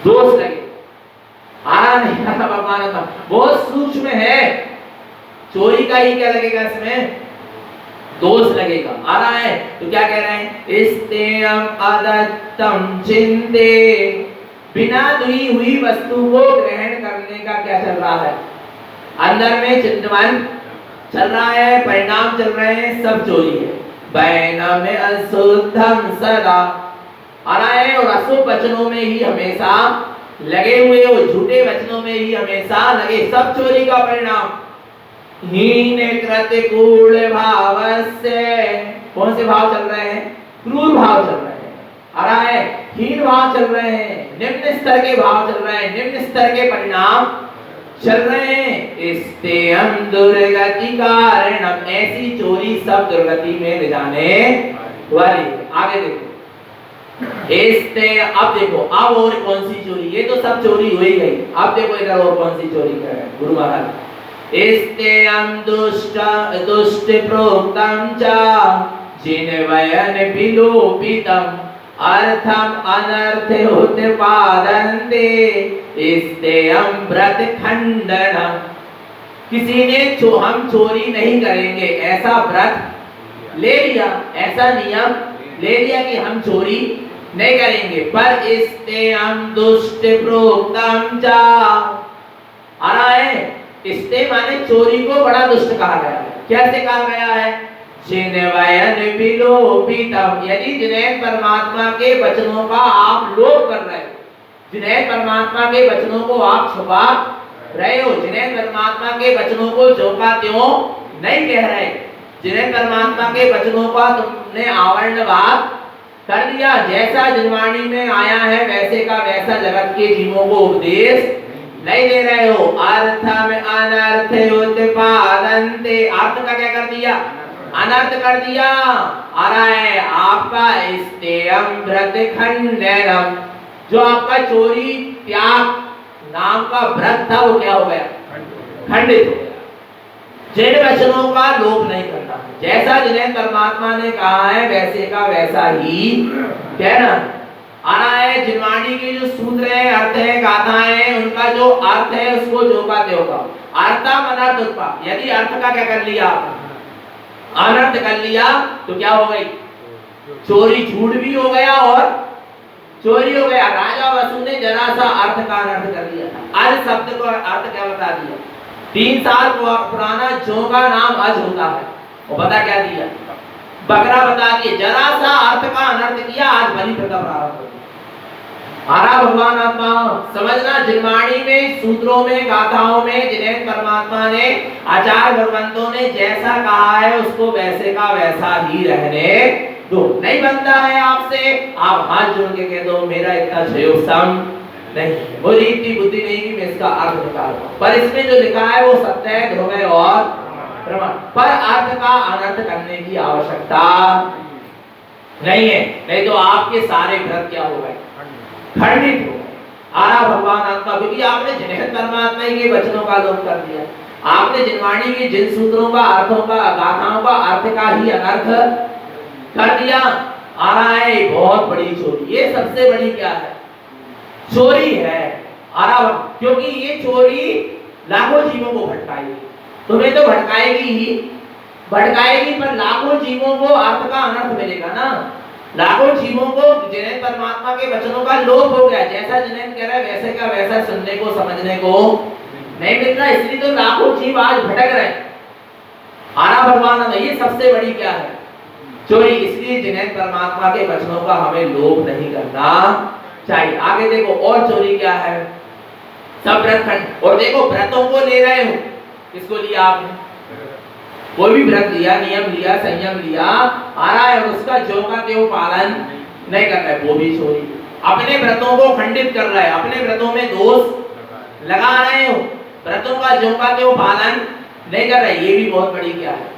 A: दोष लगेगा। आ रहा नहीं आ रहा भगवान का? बहुत सूक्ष्म है। चोरी का ही क्या लगेगा? इसमें दोष लगेगा। आ रहा है, तो क्या कह रहे हैं? इस्तेयम अदत्तम चिंते, बिना दी हुई वस्तु को ग्रहण करने का क्या चल रहा है? अंदर में चिंतन चल रहा है, परिणाम चल रहे हैं, सब चोरी है। बैनम अशुद्धम सदा। आ रहा है, और अशुभ वचनों में ही हमेशा लगे हुए, वो झूठे वचनों में ही हमेशा लगे, सब चोरी का परिणाम। हीन कृत कूढ़ भाव से, कौन से भाव चल रहे हैं? क्रूर भाव चल रहे हैं। आ रहा है, हीन भाव चल रहे हैं, निम्न स्तर के भाव चल रहे हैं, निम्न स्तर के परिणाम चल रहे हैं। इस्तेयम दुर्गति कारणम, ऐसी चोरी सब दुर्गति में ले जाने वाली। आगे देखो, अब देखो, अब और कौन सी चोरी? ये तो सब चोरी हो ही गई। अब देखो इधर और कौन सी चोरी कर रहे हैं गुरु महाराज। इस्तेयम दुष्ट दुष्ट प्रोक्तम च जिनवयन विलोपितम अर्थम अनर्थ उत्पादन्ते इस्तेयम व्रत खंडनम। किसी ने हम चोरी नहीं करेंगे ऐसा व्रत ले लिया, ऐसा नियम ले लिया कि हम चोरी नहीं करेंगे, पर इस्ते हम दुष्ट प्रोक्तम चा आ रहा है। इस्ते माने चोरी को बड़ा दुष्ट कहा गया है। कैसे कहा गया है? जिनवयन विलोपितम, यदि जिन्हें परमात्मा के वचनों का आप लोप कर रहे हो, जिन्हें परमात्मा के वचनों को आप छुपा रहे हो, जिन्हें परमात्मा के वचनों को जो का त्यों नहीं कह रहे, जिन्हें परमात्मा के वचनों का तुमने आवरणवाद कर दिया, जैसा जिनवाणी में आया है वैसे का वैसा जगत के जीवों को उपदेश नहीं दे रहे हो। अर्थ में अनर्थ उत्पादन्ते, अर्थ का क्या कर दिया? अनर्थ कर दिया। आ रहा है आपका इस्तेयम व्रत खंडनम, जो आपका चोरी त्याग नाम का व्रत था वो क्या हो गया? खंडित हो गया। जिन वचनों का लोप नहीं करना, जैसा जिन्हें परमात्मा ने कहा है वैसे का वैसा ही कहना। आ रहा है जिनवाणी के जो सूत्र है, अर्थ है, गाथाएं हैं, उनका जो अर्थ है उसको जो का त्यों का। अर्थम अनर्थ उत्पा, यदि अर्थ का क्या कर लिया? अनर्थ कर लिया तो क्या हो गई? चोरी झूठ भी हो गया और चोरी हो गया। राजा वसु ने जरा सा अर्थ का अनर्थ कर दिया था। अज शब्द को अर्थ क्या बता दिया? 3 साल पुराना जो का नाम अज होता है, वो बता क्या दिया? बकरा बता दिया। जरा सा अर्थ का अनर्थ किया, आज बलि प्रथा प्रारंभ हो गई। हरा भगवान आत्मा समझना, जिनवाणी में, सूत्रों में, गाथाओं में जिन्हें परमात्मा ने, आचार्य भगवंतों ने जैसा कहा है उसको वैसे का वैसा ही रहने दो। नहीं बनता है आपसे, आप हाथ जोड़ के कह दो मेरा इतना सहयोग सम नहीं, मुझे इतनी बुद्धि नहीं कि मैं इसका अर्थ निकालूं, पर इसमें जो लिखा है वो सत्य है, ध्रुव और प्रमाण, पर अर्थ का अनर्थ करने की आवश्यकता नहीं है। नहीं तो आपके सारे व्रत क्या हो गए? खंडित हो गए। आरा भगवान आत्मा, क्योंकि आपने जिन्हें परमात्मा के वचनों का लोप कर दिया, आपने जिनवाणी के जिन सूत्रों का, अर्थों का, गाथाओं का अर्थ का ही अनर्थ कर दिया। आ रहा है बहुत बड़ी चोरी, ये सबसे बड़ी क्या है? चोरी है। आ रहा, क्योंकि ये चोरी लाखों जीवों को भटकाएगी, तुम्हें तो भटकाएगी ही भटकाएगी, पर लाखों जीवों को अर्थ का अनर्थ मिलेगा ना। लाखों जीवों को जिन्हें परमात्मा के वचनों का लोप हो गया, जैसा जिन्हें कह रहा है वैसे का वैसा सुनने को समझने को नहीं मिल रहा, इसलिए तो लाखों जीव आज भटक रहे हैं। आरा भगवान, ये सबसे बड़ी क्या है? चोरी। इसलिए जिन्हें परमात्मा के वचनों का हमें लोप नहीं करना चाहिए। आगे देखो और चोरी क्या है? सब व्रत खंड। और देखो व्रतों को ले रहे हो, किसको लिया आपने? कोई भी व्रत लिया, नियम लिया, संयम लिया, आ रहा है उसका जो का त्यों पालन नहीं कर रहा है, वो भी चोरी। अपने व्रतों को खंडित कर रहा है, अपने व्रतों में दोष लगा रहे हो, व्रतों का जो का त्यों पालन नहीं कर रहे, ये भी बहुत बड़ी क्या है?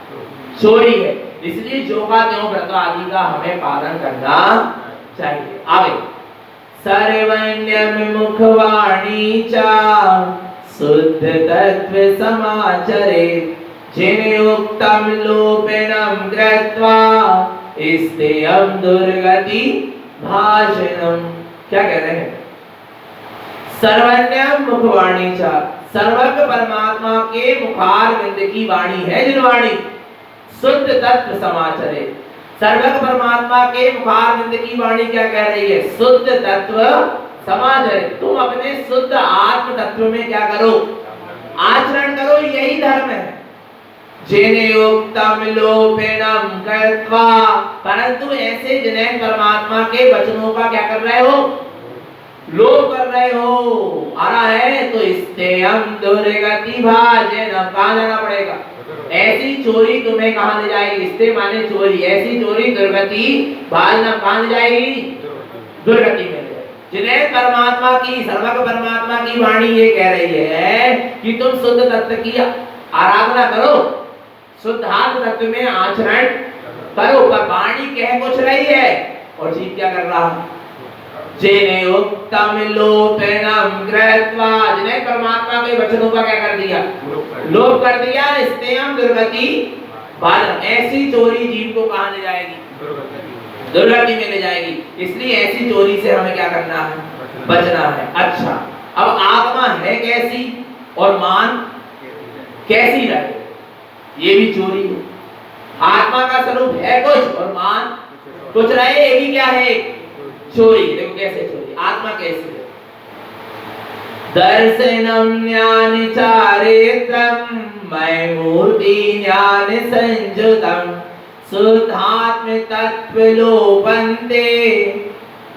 A: चोरी है। इसलिए जो का त्यों व्रत आदि का हमें पालन करना चाहिए। आगे सर्वण्यम मुखवाणी चा शुद्ध तत्व समाचरे, जिन उक्तम लोपेनम कृत्वा इस्तेयम दुर्गति भाषणम। क्या कह रहे हैं? सर्वज्ञ मुखवाणी चा, सर्वज्ञ परमात्मा के मुखार बिंद की वाणी है जिनवाणी, शुद्ध तत्व समाचरे। सर्वज्ञ परमात्मा के मुखार बिंद की वाणी क्या कह रही है? शुद्ध तत्व समाचरे। तुम अपने शुद्ध आत्म तत्व में क्या करो? आचरण करो, यही धर्म है। जिनयुक्तम लोपेनम कृत्वा, परंतु ऐसे जिन्हें परमात्मा के वचनों का क्या कर रहे हो? लोप कर रहे हो। आ रहा है तो इस्तेयम दुर्गति भाषणम, कहां जाना पड़ेगा? ऐसी चोरी तुम्हें कहां ले जाएगी? इस्ते माने चोरी, ऐसी चोरी दुर्गति भाषणम, कहां ले जाएगी? दुर्गति में। जिन्हें परमात्मा की, सर्वज्ञ परमात्मा की वाणी ये कह रही है कि तुम शुद्ध तत्व की आराधना करो, शुद्धात्म तत्व में आचरण करो, पर वाणी कह कुछ रही है और जीव क्या कर रहा? जिन्हें उत्तम लोपेनम कृत्वा, जिन्हें परमात्मा के वचनों का क्या कर दिया? लोप कर दिया। इस्तेयम दुर्गति भाषणम, ऐसी चोरी जीव को कहां ले जाएगी? दुर्गति में ले जाएगी। इसलिए ऐसी चोरी से हमें क्या करना है? बचना है। अच्छा, अब आत्मा है कैसी और मान कैसी रहे ये भी चोरी है। आत्मा का स्वरूप है कुछ और मान कुछ रहे, ये भी क्या है? चोरी। देखो कैसे चोरी, आत्मा कैसी है? दर्शनम ज्ञान चारित्रम मय मूर्ति ज्ञान संयुतम शुद्धात्म तत्व लोपन्ते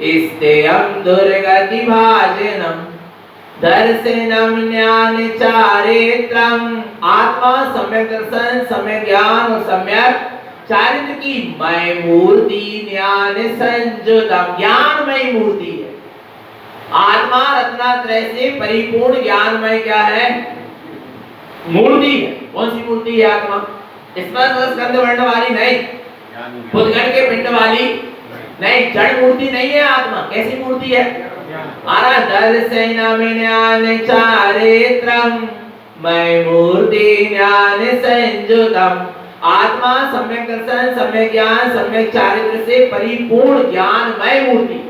A: इस्तेयम दुर्गति भाजनम। दर्शनम ज्ञान चारित्रम, आत्मा सम्यक दर्शन, सम्यक ज्ञान और सम्यक चारित्र की मय मूर्ति ज्ञान संयुतम, ज्ञानमय मूर्ति है। आत्मा रत्नात्रय से परिपूर्ण ज्ञानमय क्या है? मूर्ति है। कौन सी मूर्ति है आत्मा? स्पर्श गंध वर्ण वाली नहीं, बुद्धगण के पिंड वाली नहीं, जड़ मूर्ति नहीं है आत्मा। कैसी मूर्ति है? आरा दर्शनम ज्ञान चारित्रम मय मूर्ति ज्ञान संयुतम, आत्मा सम्यक दर्शन, सम्यक ज्ञान, सम्यक चारित्र से परिपूर्ण ज्ञानमय मूर्ति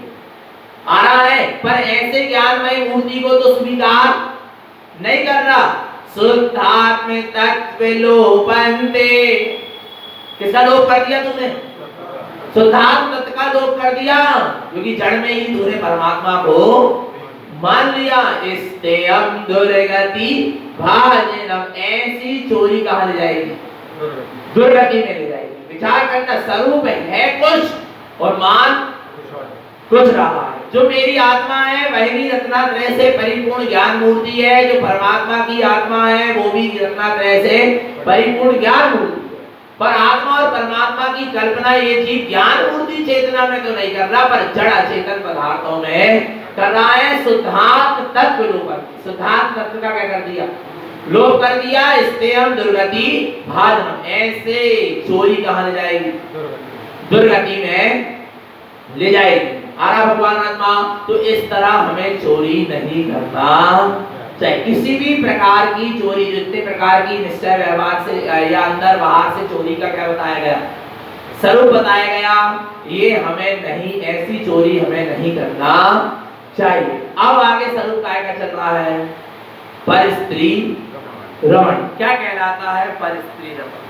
A: आ रहा है। पर ऐसे ज्ञानमय मूर्ति को तो स्वीकार नहीं कर रहा। शुद्धात्म तत्व लोपन्ते, किसका लोप कर दिया तुमने? शुद्धात्म तत्व का लोप कर दिया, क्योंकि जड़ में ही तूने परमात्मा को मान लिया। इस्तेयम दुर्गति भाजनम, ऐसी चोरी कहाँ ले जाएगी? दुर्गति में ले जाएगी। विचार करना, स्वरूप है कुछ और मान कुछ रहा है। जो मेरी आत्मा है वह भी रत्नात्रय से परिपूर्ण ज्ञान मूर्ति है, जो परमात्मा की आत्मा है वो भी रत्नात्रय से परिपूर्ण ज्ञान मूर्ति है। पर आत्मा और परमात्मा की कल्पना ये जीव ज्ञान मूर्ति चेतना में तो नहीं कर रहा, पर जड़ चेतन पदार्थों में कर रहा है। शुद्धात्म तत्व लोप, शुद्धात्म तत्व का क्या कर दिया? लोप कर दिया। इस्तेयम दुर्गति भाजनम, ऐसे चोरी कहाँ ले जाएगी? दुर्गति में ले जाएगी। आरा भगवान आत्मा, तो इस तरह हमें चोरी नहीं करना चाहिए। किसी भी प्रकार की चोरी, जितने प्रकार की निश्चय व्यवहार से या अंदर बाहर से चोरी का क्या बताया गया? स्वरूप बताया गया। ये हमें नहीं, ऐसी चोरी हमें नहीं करना चाहिए। अब आगे स्वरूप काय का चल रहा है? पर स्त्री रमण। क्या कहलाता है पर स्त्री रमण?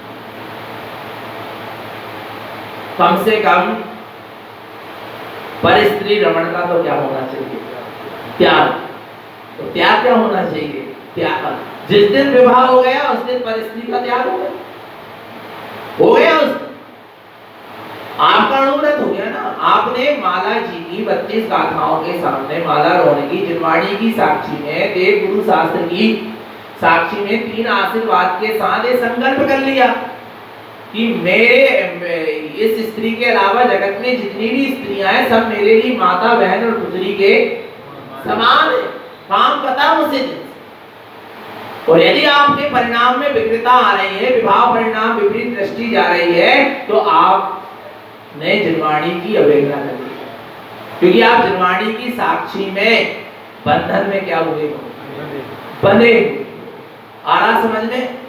A: कम से कम पर स्त्री रमण का तो क्या होना चाहिए? त्याग। तो त्याग क्या होना चाहिए? त्याग। जिस दिन विवाह हो गया उस दिन पर स्त्री का त्याग हो गया, हो गया उस आपका अनुव्रत हो गया ना। आपने माला जी की 32 गाथाओं के सामने माला रोहन की जिनवाणी की साक्षी में, देव गुरु शास्त्र की साक्षी में 3 आशीर्वाद के साथ ये संकल्प कर लिया कि मेरे इस स्त्री के अलावा जगत में जितनी भी स्त्रियां हैं सब मेरे लिए माता, बहन और पुत्री के समान है। काम पता मुझसे। और यदि आपके परिणाम में विकृता आ रही है, विवाह परिणाम विपरीत दृष्टि जा रही है, तो आपने जिनवाणी की अवहेलना कर दी, क्योंकि आप जिनवाणी की साक्षी में बंधन में क्या हुए? बंधे। आ रहा समझ में?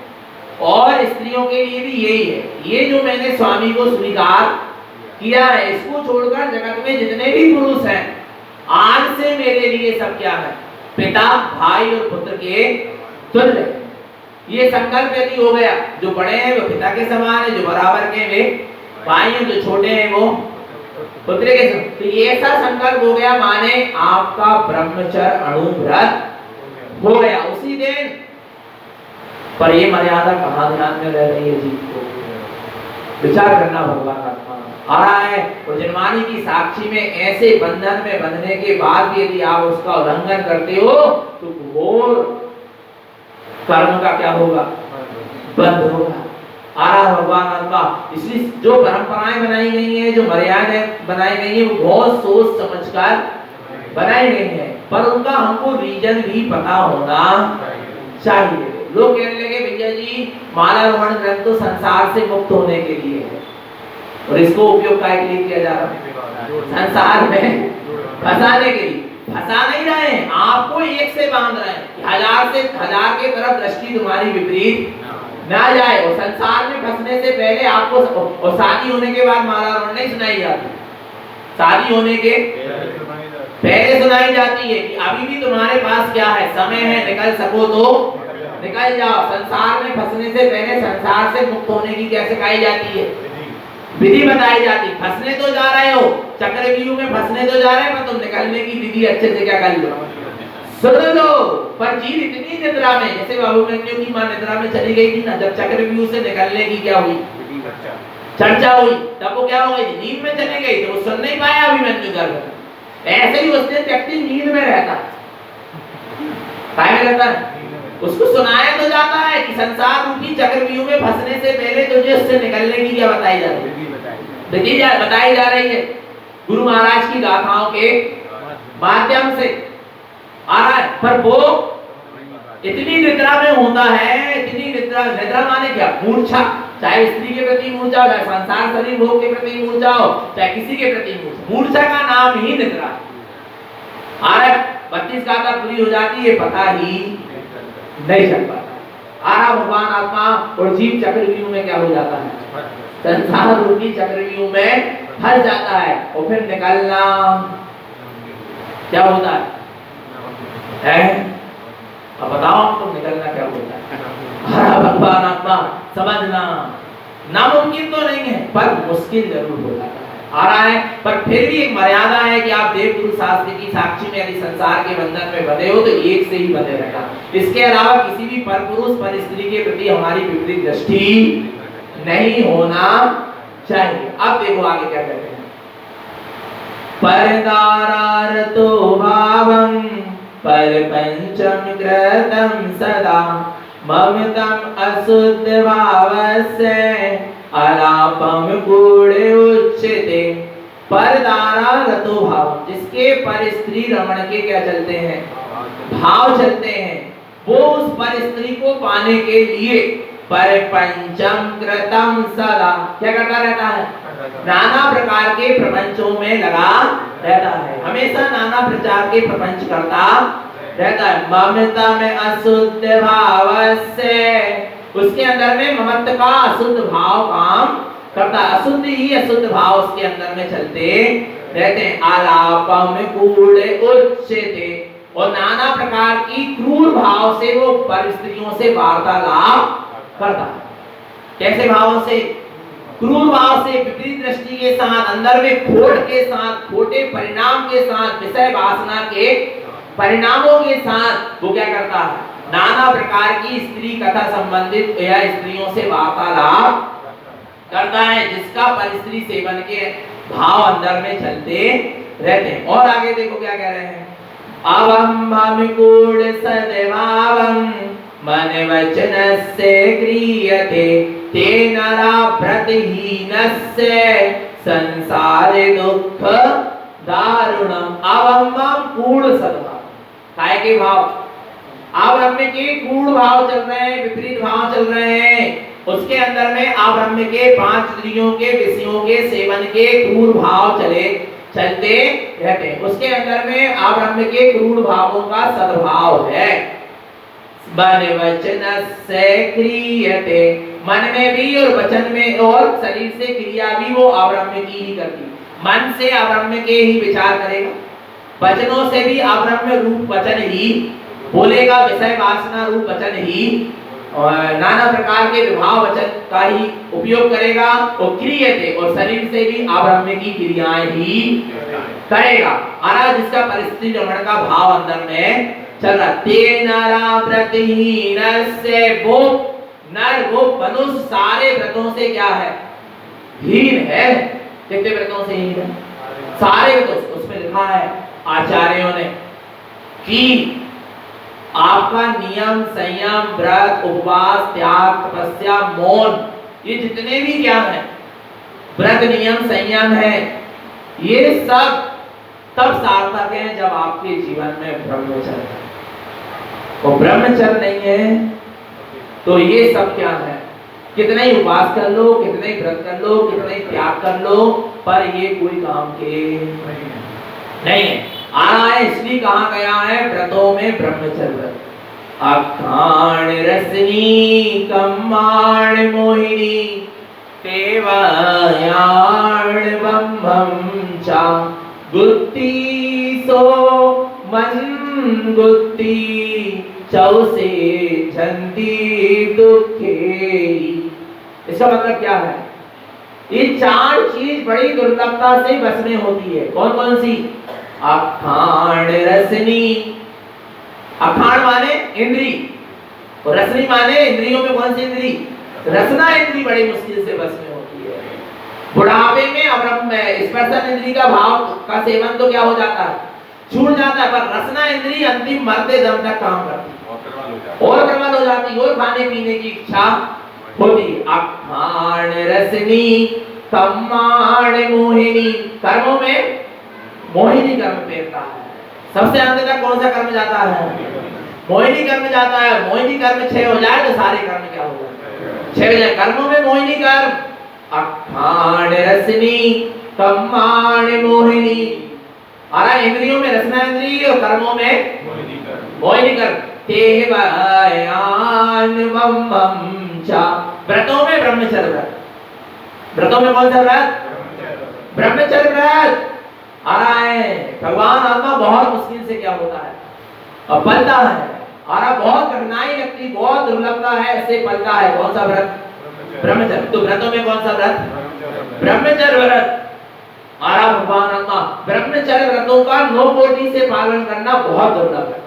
A: और स्त्रियों के लिए भी यही है। ये जो मैंने स्वामी को स्वीकार किया है, इसको छोड़कर जगत में जितने भी पुरुष हैं आज से मेरे लिए सब क्या है? पिता, भाई और पुत्र के तुल्य। ये संकल्प यदि हो गया, जो बड़े हैं वो पिता के समान है, जो बराबर के वे भाई हैं, जो छोटे हैं वो पुत्र के समान। तो ये ऐसा संकल्प हो गया, माने आपका ब्रह्मचर्य अणुव्रत हो गया उसी दिन। पर ये मर्यादा कहाँ ध्यान में रह रही है जीव को? विचार करना भगवान आत्मा आ रहा है। और जिनवाणी की साक्षी में ऐसे बंधन में बंधने के बाद यदि आप उसका उल्लंघन करते हो तो घोर कर्म का क्या होगा? बंध होगा। आ रहा भगवान आत्मा। इसलिए जो परंपराएं बनाई गई हैं, जो मर्यादाएं बनाई गई हैं, वो बहुत सोच समझकर बनाई गई हैं, पर उनका हमको रीजन भी पता होना चाहिए। लोग कहने लगे भैया जी माला रोहन ग्रंथ तो संसार से मुक्त होने के लिए है, और इसको उपयोग काय के लिए किया जा रहा है? संसार में फंसाने के लिए। फंसा नहीं रहे हैं, आपको एक से बांध रहे हैं, 1000 के तरफ दृष्टि तुम्हारी विपरीत ना जाए। और संसार में फंसने से पहले आपको, और शादी होने के बाद माला रोहन नहीं सुनाई जाती, शादी होने के पहले सुनाई जाती है कि अभी भी तुम्हारे पास क्या है? समय है, निकल सको तो निकल जाओ। संसार में फंसने से पहले संसार से मुक्त होने की क्या सिखाई जाती है? विधि बताई जाती। फंसने तो जा रहे हो, चक्रव्यूह में फंसने तो जा रहे हैं, पर तुम निकलने की विधि अच्छे से क्या कर लो, सुन लो। पर जीव इतनी निद्रा में, जैसे अभिमन्यु की मां निद्रा में चली गई थी ना, जब चक्रव्यूह से निकलने की क्या हुई, चर्चा हुई, तब वो क्या हो गई, नींद में चली गई, तो वो सुन नहीं पाया अभिमन्यु गर्भ। ऐसे ही उसने व्यक्ति नींद में रहता, काय में रहता है, उसको सुनाया तो जाता है कि संसार रूपी चक्रव्यूह में फंसने से पहले तुझे उससे निकलने की क्या बताई जाती है, बताई जा रही है गुरु महाराज की गाथाओं के माध्यम से आ रहा है। पर वो इतनी निद्रा में होता है, इतनी निद्रा, निद्रा माने क्या, मूर्छा, चाहे स्त्री के प्रति मूर्छा हो, चाहे संसार शरीर भोग के प्रति मूर्छा हो, चाहे किसी के प्रति मूर्छा, मूर्छा का नाम ही निद्रा है। आ रहा 32 गाथा पूरी हो जाती है, पता ही नहीं चल पाता। आ रहा भगवान आत्मा और जीव चक्रव्यूह में क्या हो जाता है, संसार रूपी चक्रव्यूह में फंस जाता है, और फिर निकलना क्या होता है? अब बताओ आपको निकलना क्या होता है? भगवान आत्मा समझना नामुमकिन तो नहीं है, पर मुश्किल जरूर हो जाता है। आ रहा है, पर फिर भी एक मर्यादा है कि आप देव गुरु शास्त्र की साक्षी में यदि संसार के बंधन में बंधे हो तो एक से ही बंधे रहना। इसके अलावा किसी भी पर पुरुष पर स्त्री के प्रति हमारी विपरीत दृष्टि नहीं होना चाहिए। अब देखो आगे क्या कहते हैं, परदारारतो भावं परपंचम कृतं सदा ममतम अशुद्ध भावस्य अलापम गुणे उच्यते। परदारारतो भाव, जिसके पर स्त्री रमण के क्या चलते हैं, भाव चलते हैं, वो उस पर स्त्री को पाने के लिए परपंचम कृतं सदा क्या करता रहता है, नाना प्रकार के प्रपंचों में लगा रहता है, हमेशा नाना प्रकार के प्रपंच करता रहता है। ममता में अशुद्ध भावस्य, उसके अंदर में ममत्व का अशुद्ध भाव काम करता है, अशुद्ध ही अशुद्ध भाव उसके अंदर में चलते रहते हैं। आलापम कूढ़ उच्यते, और नाना प्रकार की क्रूर भाव से वो पर स्त्रियों से वार्तालाप करता है। कैसे भावों से, क्रूर भाव से, विपरीत दृष्टि के साथ, अंदर में खोट के साथ, खोटे परिणाम के साथ, विषय वासना के परिणामों के साथ वो क्या करता है, नाना प्रकार की स्त्री कथा संबंधित या स्त्रियों से वार्तालाप करता है, जिसका पर स्त्री सेवन के भाव अंदर में चलते रहते हैं। और आगे देखो क्या कह रहे हैं, अवम कूढ़ सद्भावं मन वचनस्य क्रियते तेन व्रतहीनस्य संसारे दुख दारुणम। अवम कूढ़ सद्भाव, काय के भाव, अब्रह्म के कूढ़ भाव चल रहे हैं, विपरीत भाव चल रहे हैं, उसके अंदर में अब्रह्म के 5 इंद्रियों के विषयों के सेवन के क्रूर भाव चलते रहते हैं। उसके अंदर में अब्रह्म के क्रूर भावों का सद्भाव है। मन वचन से क्रियते, मन में भी और वचन में और शरीर से क्रिया भी वो अब्रह्म की ही करती। मन से अब्रह्म के ही विचार करेगा, वचनों से भी अब्रह्म रूप वचन ही बोलेगा, विषय वासना रूप वचन ही और नाना प्रकार के विभाव वचन का ही उपयोग करेगा, और क्रियते, और शरीर से भी अब्रह्म की क्रियाएं ही करेगा। आरा जिसका परिस्थिति रमण का भाव अंदर में चल रहा। तेनरा व्रतहीनस्य, वो नर वो मनुष्य सारे व्रतों से क्या है, हीन है। कितने व्रतों से हीन है, सारे व्रतों। उसमें लिखा है आचार्यों ने कि आपका नियम संयम व्रत उपवास त्याग तपस्या मौन, ये जितने भी क्या है व्रत नियम संयम है, ये सब तब सार्थक है जब आपके जीवन में ब्रह्मचर्य है। और ब्रह्मचर्य नहीं है तो ये सब क्या है, कितने ही उपवास कर लो, कितने ही व्रत कर लो, कितने ही त्याग कर लो, पर ये कोई काम के नहीं है। आ रहा है, इसलिए कहा गया है व्रतों में ब्रह्मचर्य। अखाण रसनी कम्माण मोहिनी तेवायाण बम्भम चा गुत्ती सो मन गुत्ती चौसे झंडी दुखे। इसका मतलब क्या है? ये चार चीज बड़ी दुर्लभता से बस में होती है। कौन कौन सी? अखाण रसनी, अखाण माने इंद्री, और रसनी माने इंद्रियों में कौन सी इंद्री? रसना इंद्री बड़ी मुश्किल से बस में होती है। बुढ़ापे में अब्रह्म में स्पर्शन इंद्री का भाव का सेवन तो क्या हो जाता है? छूट जाता है, पर रसना इंद्री अंतिम मरते दम तक काम करती है और प्रबल हो जाती है और खाने पीने की इच्छा होती। अखाण रसनी कम्माण मोहिनी, कर्मों में मोहिनी कर्म पेरता है। सबसे अंत तक कौन सा कर्म जाता है? मोहिनी कर्म जाता है। मोहिनी कर्म 6 हो जाए तो सारे कर्म क्या हो जाए? 6 हो जाए। कर्मों में मोहिनी कर्म, अखाण रसनी कम्माण मोहिनी। आरा इंद्रियों में रसना इंद्रिय और कर्मों में मोहिनी कर्म। तेह बयान वम चा, व्रतों में ब्रह्मचर्य व्रत। व्रतों में कौन सा व्रत? ब्रह्मचर्य व्रत। आ रहा है भगवान आत्मा बहुत मुश्किल से क्या होता है? अब पलता है। आ रहा बहुत कठिनाई लगती, बहुत दुर्लभता है, ऐसे पलता है। कौन सा व्रत? ब्रह्मचर्य। तो व्रतों में कौन सा व्रत? ब्रह्मचर्य व्रत। आ रहा भगवान आत्मा ब्रह्मचर्य व्रतों का 9 कोटि से पालन करना बहुत दुर्लभ है।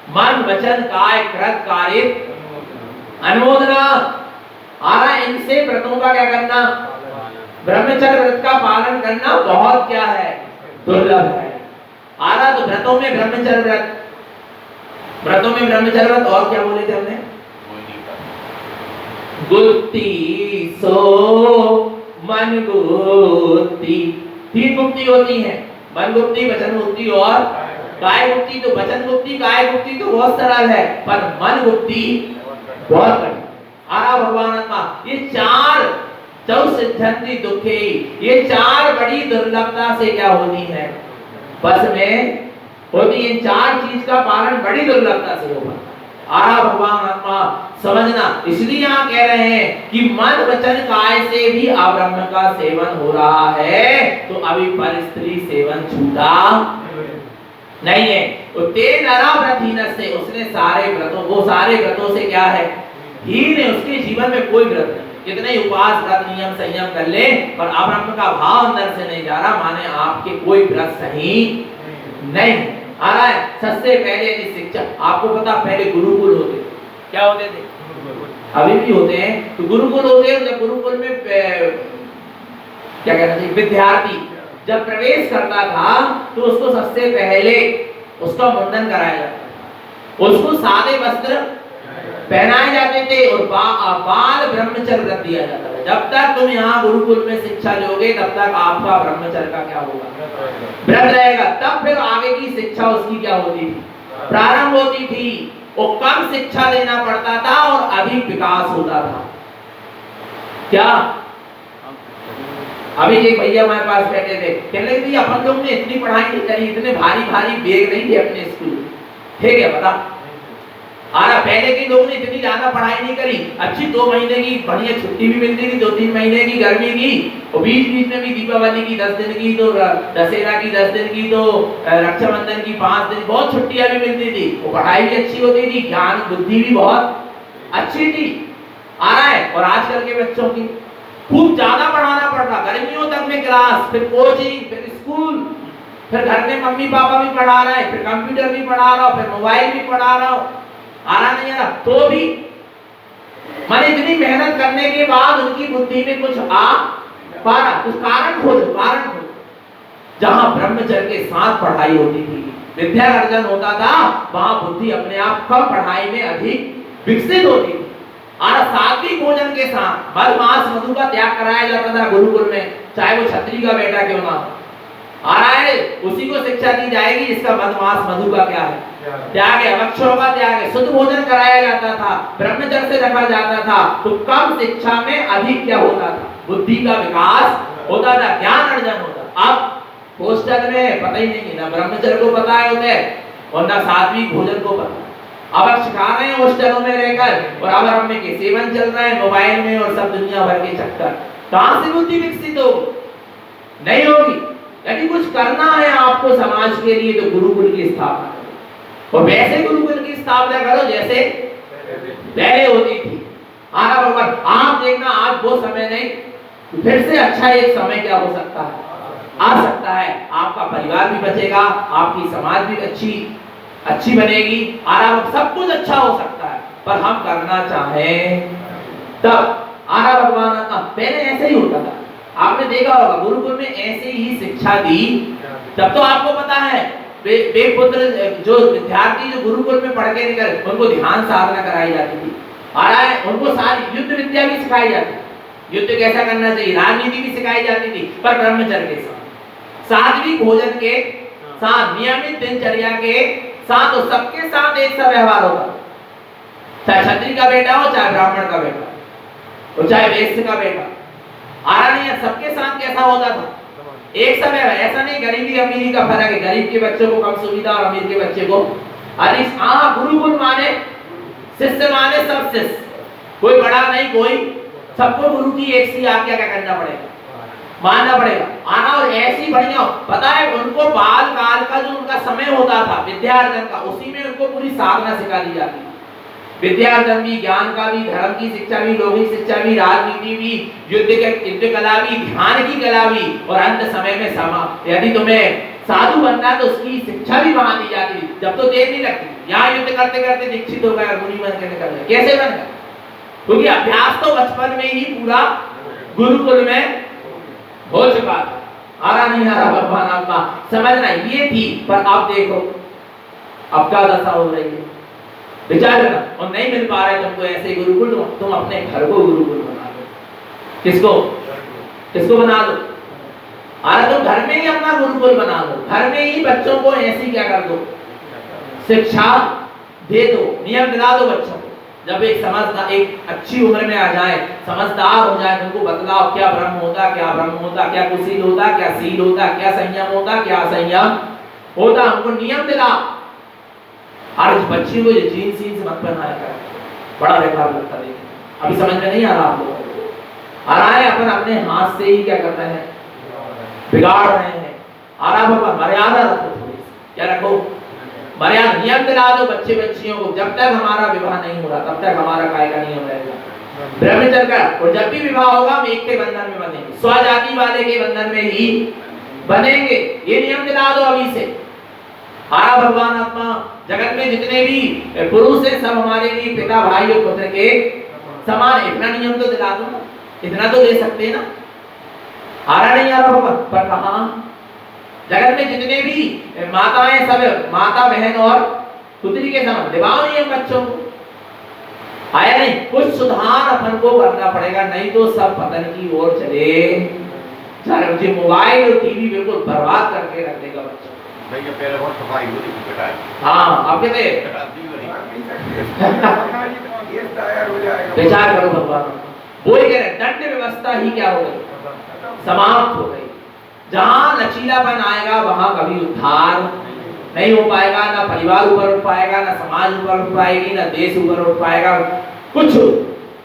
A: मन वचन काय कृत कार्य अनुमोदना। आ रहा इनसे व्रतों का क्या करना? ब्रह्मचर्य व्रत का पालन करना बहुत क्या है? दुर्लभ है। आ रहा तो व्रतों में ब्रह्मचर्य व्रत, व्रतों में ब्रह्मचर्य व्रत। और क्या बोले थे हमने? गुप्ती सो मन गुप्ती। 3 गुप्ती होती है, मन गुप्ती, वचन गुप्ती और काय गुप्ती। तो वचन गुप्ती काय गुप्ती तो बहुत सरल है, पर मन गुप्ती बहुत कठिन। आरा भगवान आत्मा ये 4 चौसिद्धि दुखे, ये 4 बड़ी दुर्लभता से क्या होती है? बस में होती। इन 4 चीज का पालन बड़ी दुर्लभता से होगा। आरा भगवान आत्मा समझना, इसलिए यहाँ कह रहे हैं कि मन वचन काय से भी अब्रह्म का सेवन हो रहा है, तो अभी पर स्त्री सेवन छूटा नहीं है। तो ते नरा व्रतहीन से, उसने सारे व्रतों, वो सारे व्रतों से क्या है? हीन है। उसके जीवन में कोई व्रत नहीं। कितने उपवास व्रत नियम संयम कर ले, पर अब्रह्म का भाव अंदर से नहीं जा रहा, माने आपके कोई व्रत सही नहीं आ रहा है। सबसे पहले यदि शिक्षा, आपको पता पहले गुरुकुल होते, क्या होते थे? अभी भी होते हैं। तो गुरुकुल होते हैं। जब गुरुकुल में क्या कहना चाहिए, विद्यार्थी जब प्रवेश करता था तो उसको सबसे पहले उसका मुंडन कराया जाता था, उसको सादे वस्त्र पहनाए जाते थे और बाल ब्रह्मचर्य व्रत दिया जाता था। जब तक तुम यहाँ गुरुकुल में शिक्षा लोगे तब तक आपका ब्रह्मचर्य का क्या होगा? व्रत रहेगा। तब फिर आगे की शिक्षा उसकी क्या होती थी? प्रारंभ होती थी। वो कम शिक्षा लेना पड़ता था और अधिक विकास होता था। क्या अभी एक भैया हमारे पास बैठे थे, कहने लगे भैया अपन लोग ने इतनी पढ़ाई नहीं करी, इतने भारी भारी बैग नहीं थे अपने स्कूल, ठीक है बता। आरा पहले के लोगों ने इतनी ज्यादा पढ़ाई नहीं करी, अच्छी 2 महीने की बढ़िया छुट्टी भी मिलती थी, 2-3 महीने की गर्मी की, और बीच बीच में भी दीपावली की 10 दिन की, तो दशहरा की 10 दिन की, तो रक्षाबंधन की 5 दिन, बहुत छुट्टियां भी मिलती थी। वो पढ़ाई भी अच्छी होती थी, ज्ञान बुद्धि भी बहुत अच्छी थी। आ रहा है। और आजकल के बच्चों की खूब ज्यादा पढ़ाना पड़ता, गर्मियों तक में क्लास, फिर कोचिंग, फिर स्कूल, फिर घर में मम्मी पापा भी पढ़ा रहे हैं, फिर कंप्यूटर भी पढ़ा रहा हो, फिर मोबाइल भी पढ़ा रहा हो। आ रहा नहीं आ रहा तो भी माने इतनी मेहनत करने के बाद उनकी बुद्धि में कुछ आ पा रहा, कुछ कारण खोज। जहां ब्रह्मचर्य के साथ पढ़ाई होती थी, विद्या अर्जन होता था, वहां बुद्धि अपने आप कम पढ़ाई में अधिक विकसित होती थी। और सात्विक भोजन के साथ मद मांस मधु का त्याग कराया जाता था गुरुकुल में, चाहे वो क्षत्रिय का बेटा क्यों ना हो। आ रहा है, उसी को शिक्षा दी जाएगी जिसका मद मांस मधु का क्या है? त्याग है, अवक्षयों का त्याग है। शुद्ध भोजन कराया जाता था, ब्रह्मचर्य से रखा जाता था, तो कम शिक्षा में अधिक क्या होता था? बुद्धि का विकास होता था, ज्ञान अर्जन होता। अब हॉस्टल में पता ही नहीं, ना ब्रह्मचर्य को पता है और ना सात्विक भोजन को पता। अब सिखा रहे हैं हॉस्टलों में रहकर, और अब हम के सेवन चल रहा है मोबाइल में और सब दुनिया भर के चक्कर। कहां से बुद्धि विकसित होगी? नहीं होगी। यदि कुछ करना है आपको समाज के लिए तो गुरुकुल की स्थापना करें। और वैसे गुरुकुल की स्थापना करो जैसे पहले होती थी। आना भगवान, आप देखना आज वो समय नहीं, फिर से अच्छा एक समय क्या हो सकता है, आ सकता है। आपका परिवार भी बचेगा, आपकी समाज भी अच्छी बनेगी, आराम सब कुछ अच्छा हो सकता है। पर हम करना चाहें तब आना भगवान का पहले ऐसे ही होता था। आपने देखा होगा गुरुकुल में ऐसे ही शिक्षा दी। तब तो आपको पता है वे पुत्र जो विद्यार्थी जो गुरुकुल में पढ़ के निकल, उनको ध्यान साधना कराई जाती थी, उनको सारी युद्ध विद्या भी सिखाई जाती थी, युद्ध कैसा करना चाहिए, राजनीति भी सिखाई जाती थी, पर ब्रह्मचर्य के साथ, सात्विक भोजन के साथ, नियमित दिनचर्या के साथ, और सबके साथ एक सा व्यवहार होगा, चाहे क्षत्रिय का बेटा हो, चाहे ब्राह्मण का बेटा हो, चाहे वैश्य का बेटा। आराधना सबके साथ कैसा होता था, एक समय। ऐसा नहीं गरीबी अमीरी का फर्क है, गरीब के बच्चों को कम सुविधा और अमीर के बच्चे को अधिक। गुरुकुल माने शिष्य माने सब शिष्य, कोई बड़ा नहीं कोई, सबको गुरु की एक सी आज्ञा क्या करना पड़ेगा, मानना पड़ेगा। आना और ऐसी बढ़िया, पता है उनको बाल काल का जो उनका समय होता था विद्यार्जन का, उसी में उनको पूरी साधना सिखा दी जाती है। विद्यार्जन भी, ज्ञान का भी, धर्म की शिक्षा भी, लौकिक शिक्षा भी, राजनीति भी, युद्ध कला भी, ध्यान की कला भी, और अंत समय में यदि तुम्हें साधु बनना है तो उसकी शिक्षा भी वहां दी जाती है। जब तो देर नहीं लगती, यहाँ युद्ध करते करते दीक्षित हो गए, मुनि बन के निकल गए, कैसे बन गए, क्योंकि अभ्यास तो बचपन में ही पूरा गुरुकुल में हो चुका था। आ रहा नहीं आ रहा भगवान आपका समझना ये थी। पर आप देखो अब क्या दशा हो रही है, विचार करना। और नहीं मिल पा रहे तुमको ऐसे गुरुकुल, तुम अपने घर को गुरुकुल बना लो। किसको बना लो, अरे तुम घर में ही अपना गुरुकुल बना लो, घर में ही बच्चों को ऐसी क्या कर दो, शिक्षा दे दो, नियम दिला दो बच्चों को। जब एक समझदार, एक अच्छी उम्र में आ जाए, समझदार हो जाए, उनको बतलाओ क्या ब्रह्म होता, क्या कुशील होता, क्या शील होता, क्या संयम होता, क्या असंयम होता, हमको नियम दिलाओ। और इस बच्ची को ये जीन्स मत पहनाया कर, बड़ा बेकार लगता है। अभी समझ में नहीं आ रहा आप लोगों को, आ रहा है अपन अपने हाथ से ही क्या कर रहे हैं, बिगाड़ रहे हैं। आ रहा बाबा, मर्यादा रखो, थोड़ी क्या रखो, मर्यादा, नियम दिला दो बच्चे बच्चियों को। जब तक हमारा विवाह नहीं हो रहा तब तक हमारा काय का नियम रहेगा, ब्रह्मचर्य का। और जब भी विवाह होगा हम एक के बंधन में बनेंगे, स्वजाति वाले के बंधन में ही बनेंगे, ये नियम दिला दो अभी से। आरा भगवान आत्मा, जगत में जितने भी पुरुष हैं सब हमारे लिए पिता, भाई और पुत्र के समान। इतना नियम तो दिला दो ना, इतना तो दे सकते हैं ना। आ रहा नहीं आ रहा भगवान, पर कहाँ जगत में जितने भी माताएं सब माता बहन और पुत्री के समान, दिवाओ नहीं है बच्चों को। आया नहीं, कुछ सुधार अपन को करना पड़ेगा, नहीं तो सब पतन की ओर चले जा रहे। मुझे मोबाइल और टीवी बिल्कुल बर्बाद करके रख देगा बच्चों।
B: पहले बहुत सफाई हो रही बेटा।
A: हाँ आप कहते विचार करो भगवान, वो ही कह रहे दंड व्यवस्था ही क्या हो गई, समाप्त हो गई। जहां लचीलापन आएगा वहां कभी उद्धार नहीं हो पाएगा, ना परिवार ऊपर उठ पाएगा, ना समाज ऊपर उठ पाएगी, ना देश ऊपर उठ पाएगा। कुछ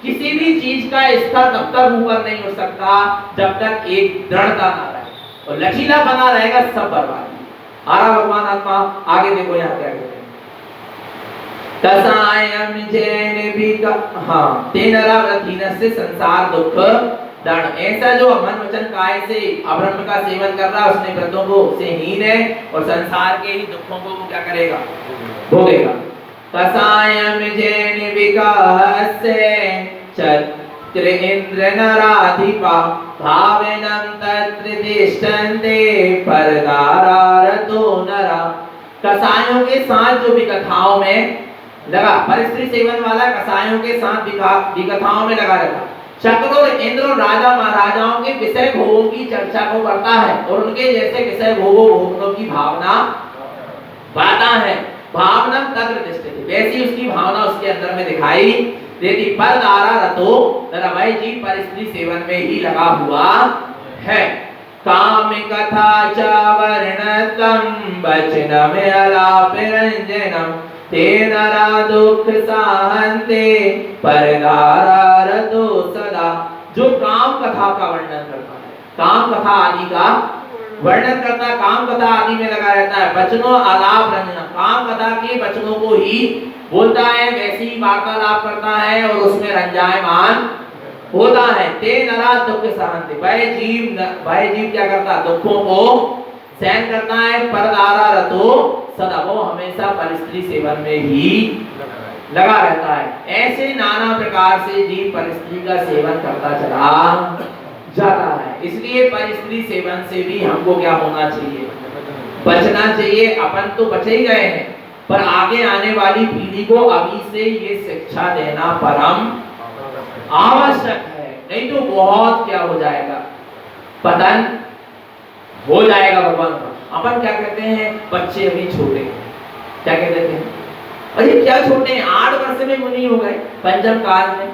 A: किसी भी चीज का स्तर तब तक ऊपर नहीं हो सकता जब तक एक दृढ़ता ना रहे, और लचीला बना रहेगा सब बर्बाद। आरा भगवान आत्मा आगे देखो यहाँ क्या कहते हैं, तसायम जैन भी का, हाँ तेनरा व्रतीन से संसार दुख दंड। ऐसा जो मन वचन काय से अब्रह्म का सेवन कर रहा है उसने व्रतों को से हीन है, और संसार के ही दुखों को वो क्या करेगा, भोगेगा। तसायम जैन विकास चत्र इंद्र नराधिपा भावेनं तत्र तिष्ठन्ते परदारारतो नरा। कसायों के साथ जो विकथाओं में लगा, परस्त्री सेवन वाला कसायों के साथ विकथाओं में लगा रहता, चक्र और इंद्र और राजा महाराजाओं के विषय भोगों की चर्चा को करता है, और उनके जैसे विषय भोगों की भावना पाता है। भावना तत्र तिष्ठति, वैसी उसकी भावना उसके अंदर में दिखाई देती। परदारा रतो रवै जी परस्त्री सेवन में ही लगा हुआ है। काम कथा च वर्णतम वचनम अलाप रंजनम तेन रा दुख साहन्ते परदारा रतो सदा। जो काम कथा का वर्णन करता है, काम कथा आदि का वर्णन करता है, काम कथा आदि में लगा रहता है। वचनों आलाप रंजना, काम कथा के वचनों को ही बोलता है, वैसी ही वार्तालाप करता है और उसमें रंजायमान होता है। ते नरा दुख सहनते, वह जीव क्या करता है? दुखों को सहन करता है। परदारा रतो सदा, वो हमेशा परिस्थिति सेवन में ही लगा रहता है। ऐसे नाना प्रकार से जीव परिस्थिति का सेवन करता चला जाता है। इसलिए परिस्थिति सेवन से भी हमको क्या होना चाहिए? बचना चाहिए। अपन तो बचे ही गए हैं, पर आगे आने वाली पीढ़ी को अभी से ये शिक्षा देना परम आवश्यक है, नहीं तो बहुत क्या हो जाएगा? पतन हो जाएगा भगवान का। अपन क्या कहते हैं? बच्चे अभी छोटे, क्या कहते हैं? अरे क्या छोटे हैं? 8 वर्ष में मुनि हो गए, पंचम काल में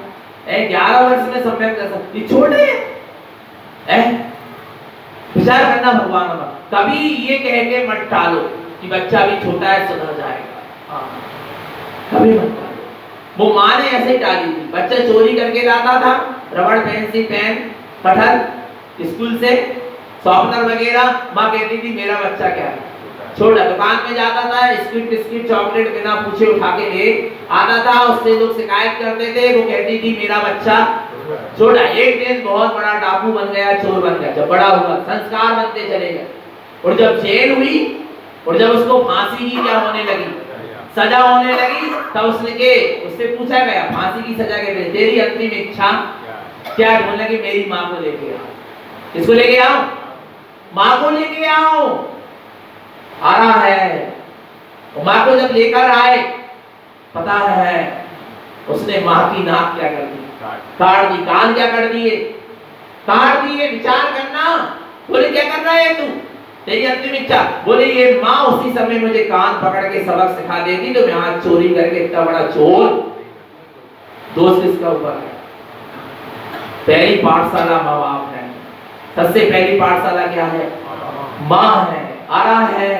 A: 11 वर्ष में सम्यक दर्शन, ये छोटे हैं। विचार करना भगवान का। कभी ये कह के मत टालो कि बच्चा भी छोटा है, सुधर जाएगा। कभी मत टालो। वो माँ ने ऐसे ही टाली थी। बच्चा चोरी करके लाता था रबड़ पेंसिल पेन कटहल स्कूल से, शॉर्पनर वगैरह, माँ कहती थी मेरा बच्चा क्या है? छोटा। दुकान में जाता था, स्वीट बिस्किट चॉकलेट बिना पूछे उठा के ले आता था। उससे लोग शिकायत करते थे, वो कहती थी मेरा बच्चा छोटा। एक दिन बहुत बड़ा डाकू बन गया, चोर बन गया। जब बड़ा हुआ, संस्कार बनते चले गए, और जब जेल हुई और जब उसको फांसी की क्या होने लगी, सजा होने लगी, तब उससे पूछा गया फांसी की सजा के लिए तेरी अंतिम इच्छा क्या? बोलने लगी मेरी माँ को लेके आओ। किसको लेके आओ? माँ को लेके आओ। आ रहा है, माँ को जब लेकर आए, पता है उसने माँ की नाक क्या कर दी? काट दी। कान क्या कर दिए? काट दिए। विचार करना। बोले क्या कर रहा है तू? तेरी अंतिम इच्छा। बोले ये माँ उसी समय मुझे कान पकड़ के सबक सिखा देती तो मैं आज चोरी करके इतना बड़ा चोर। दोष किसका ऊपर है? पहली पाठशाला माँ बाप है। सबसे पहली पाठशाला क्या है? माँ है। आ रहा है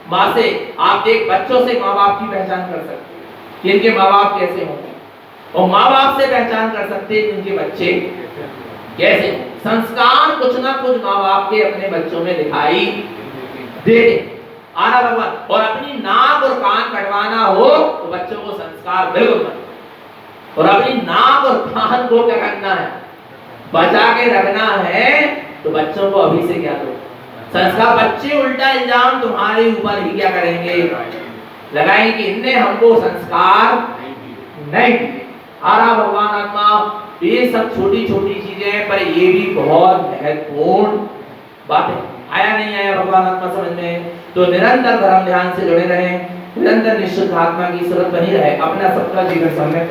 A: माँ से। आप देख, बच्चों से माँ बाप की पहचान कर सकते हैं कि इनके माँ बाप कैसे होंगे, और माँ बाप से पहचान कर सकते हैं इनके बच्चे कैसे। संस्कार कुछ ना कुछ माँ बाप के अपने बच्चों में दिखाई देते। आना भगवान। और अपनी नाक और कान कटवाना हो तो बच्चों को संस्कार बिल्कुल मत। और अपनी नाक और कान को क्या करना है? बचा के रखना है। तो बच्चों को अभी से क्या दो? संस्कार। बच्चे उल्टा इल्जाम तुम्हारे ऊपर ही क्या करेंगे? लगाएंगे कि इनने हमको संस्कार नहीं दिए। आरा भगवान आत्मा। ये सब छोटी छोटी चीजें हैं, पर ये भी बहुत महत्वपूर्ण बातें। आया नहीं आया भगवान आत्मा समझ में? तो निरंतर धर्म ध्यान से जुड़े रहें, निरंतर निश्चित आत्मा की सूरत बनी रहे, अपना सबका जीवन सम्यक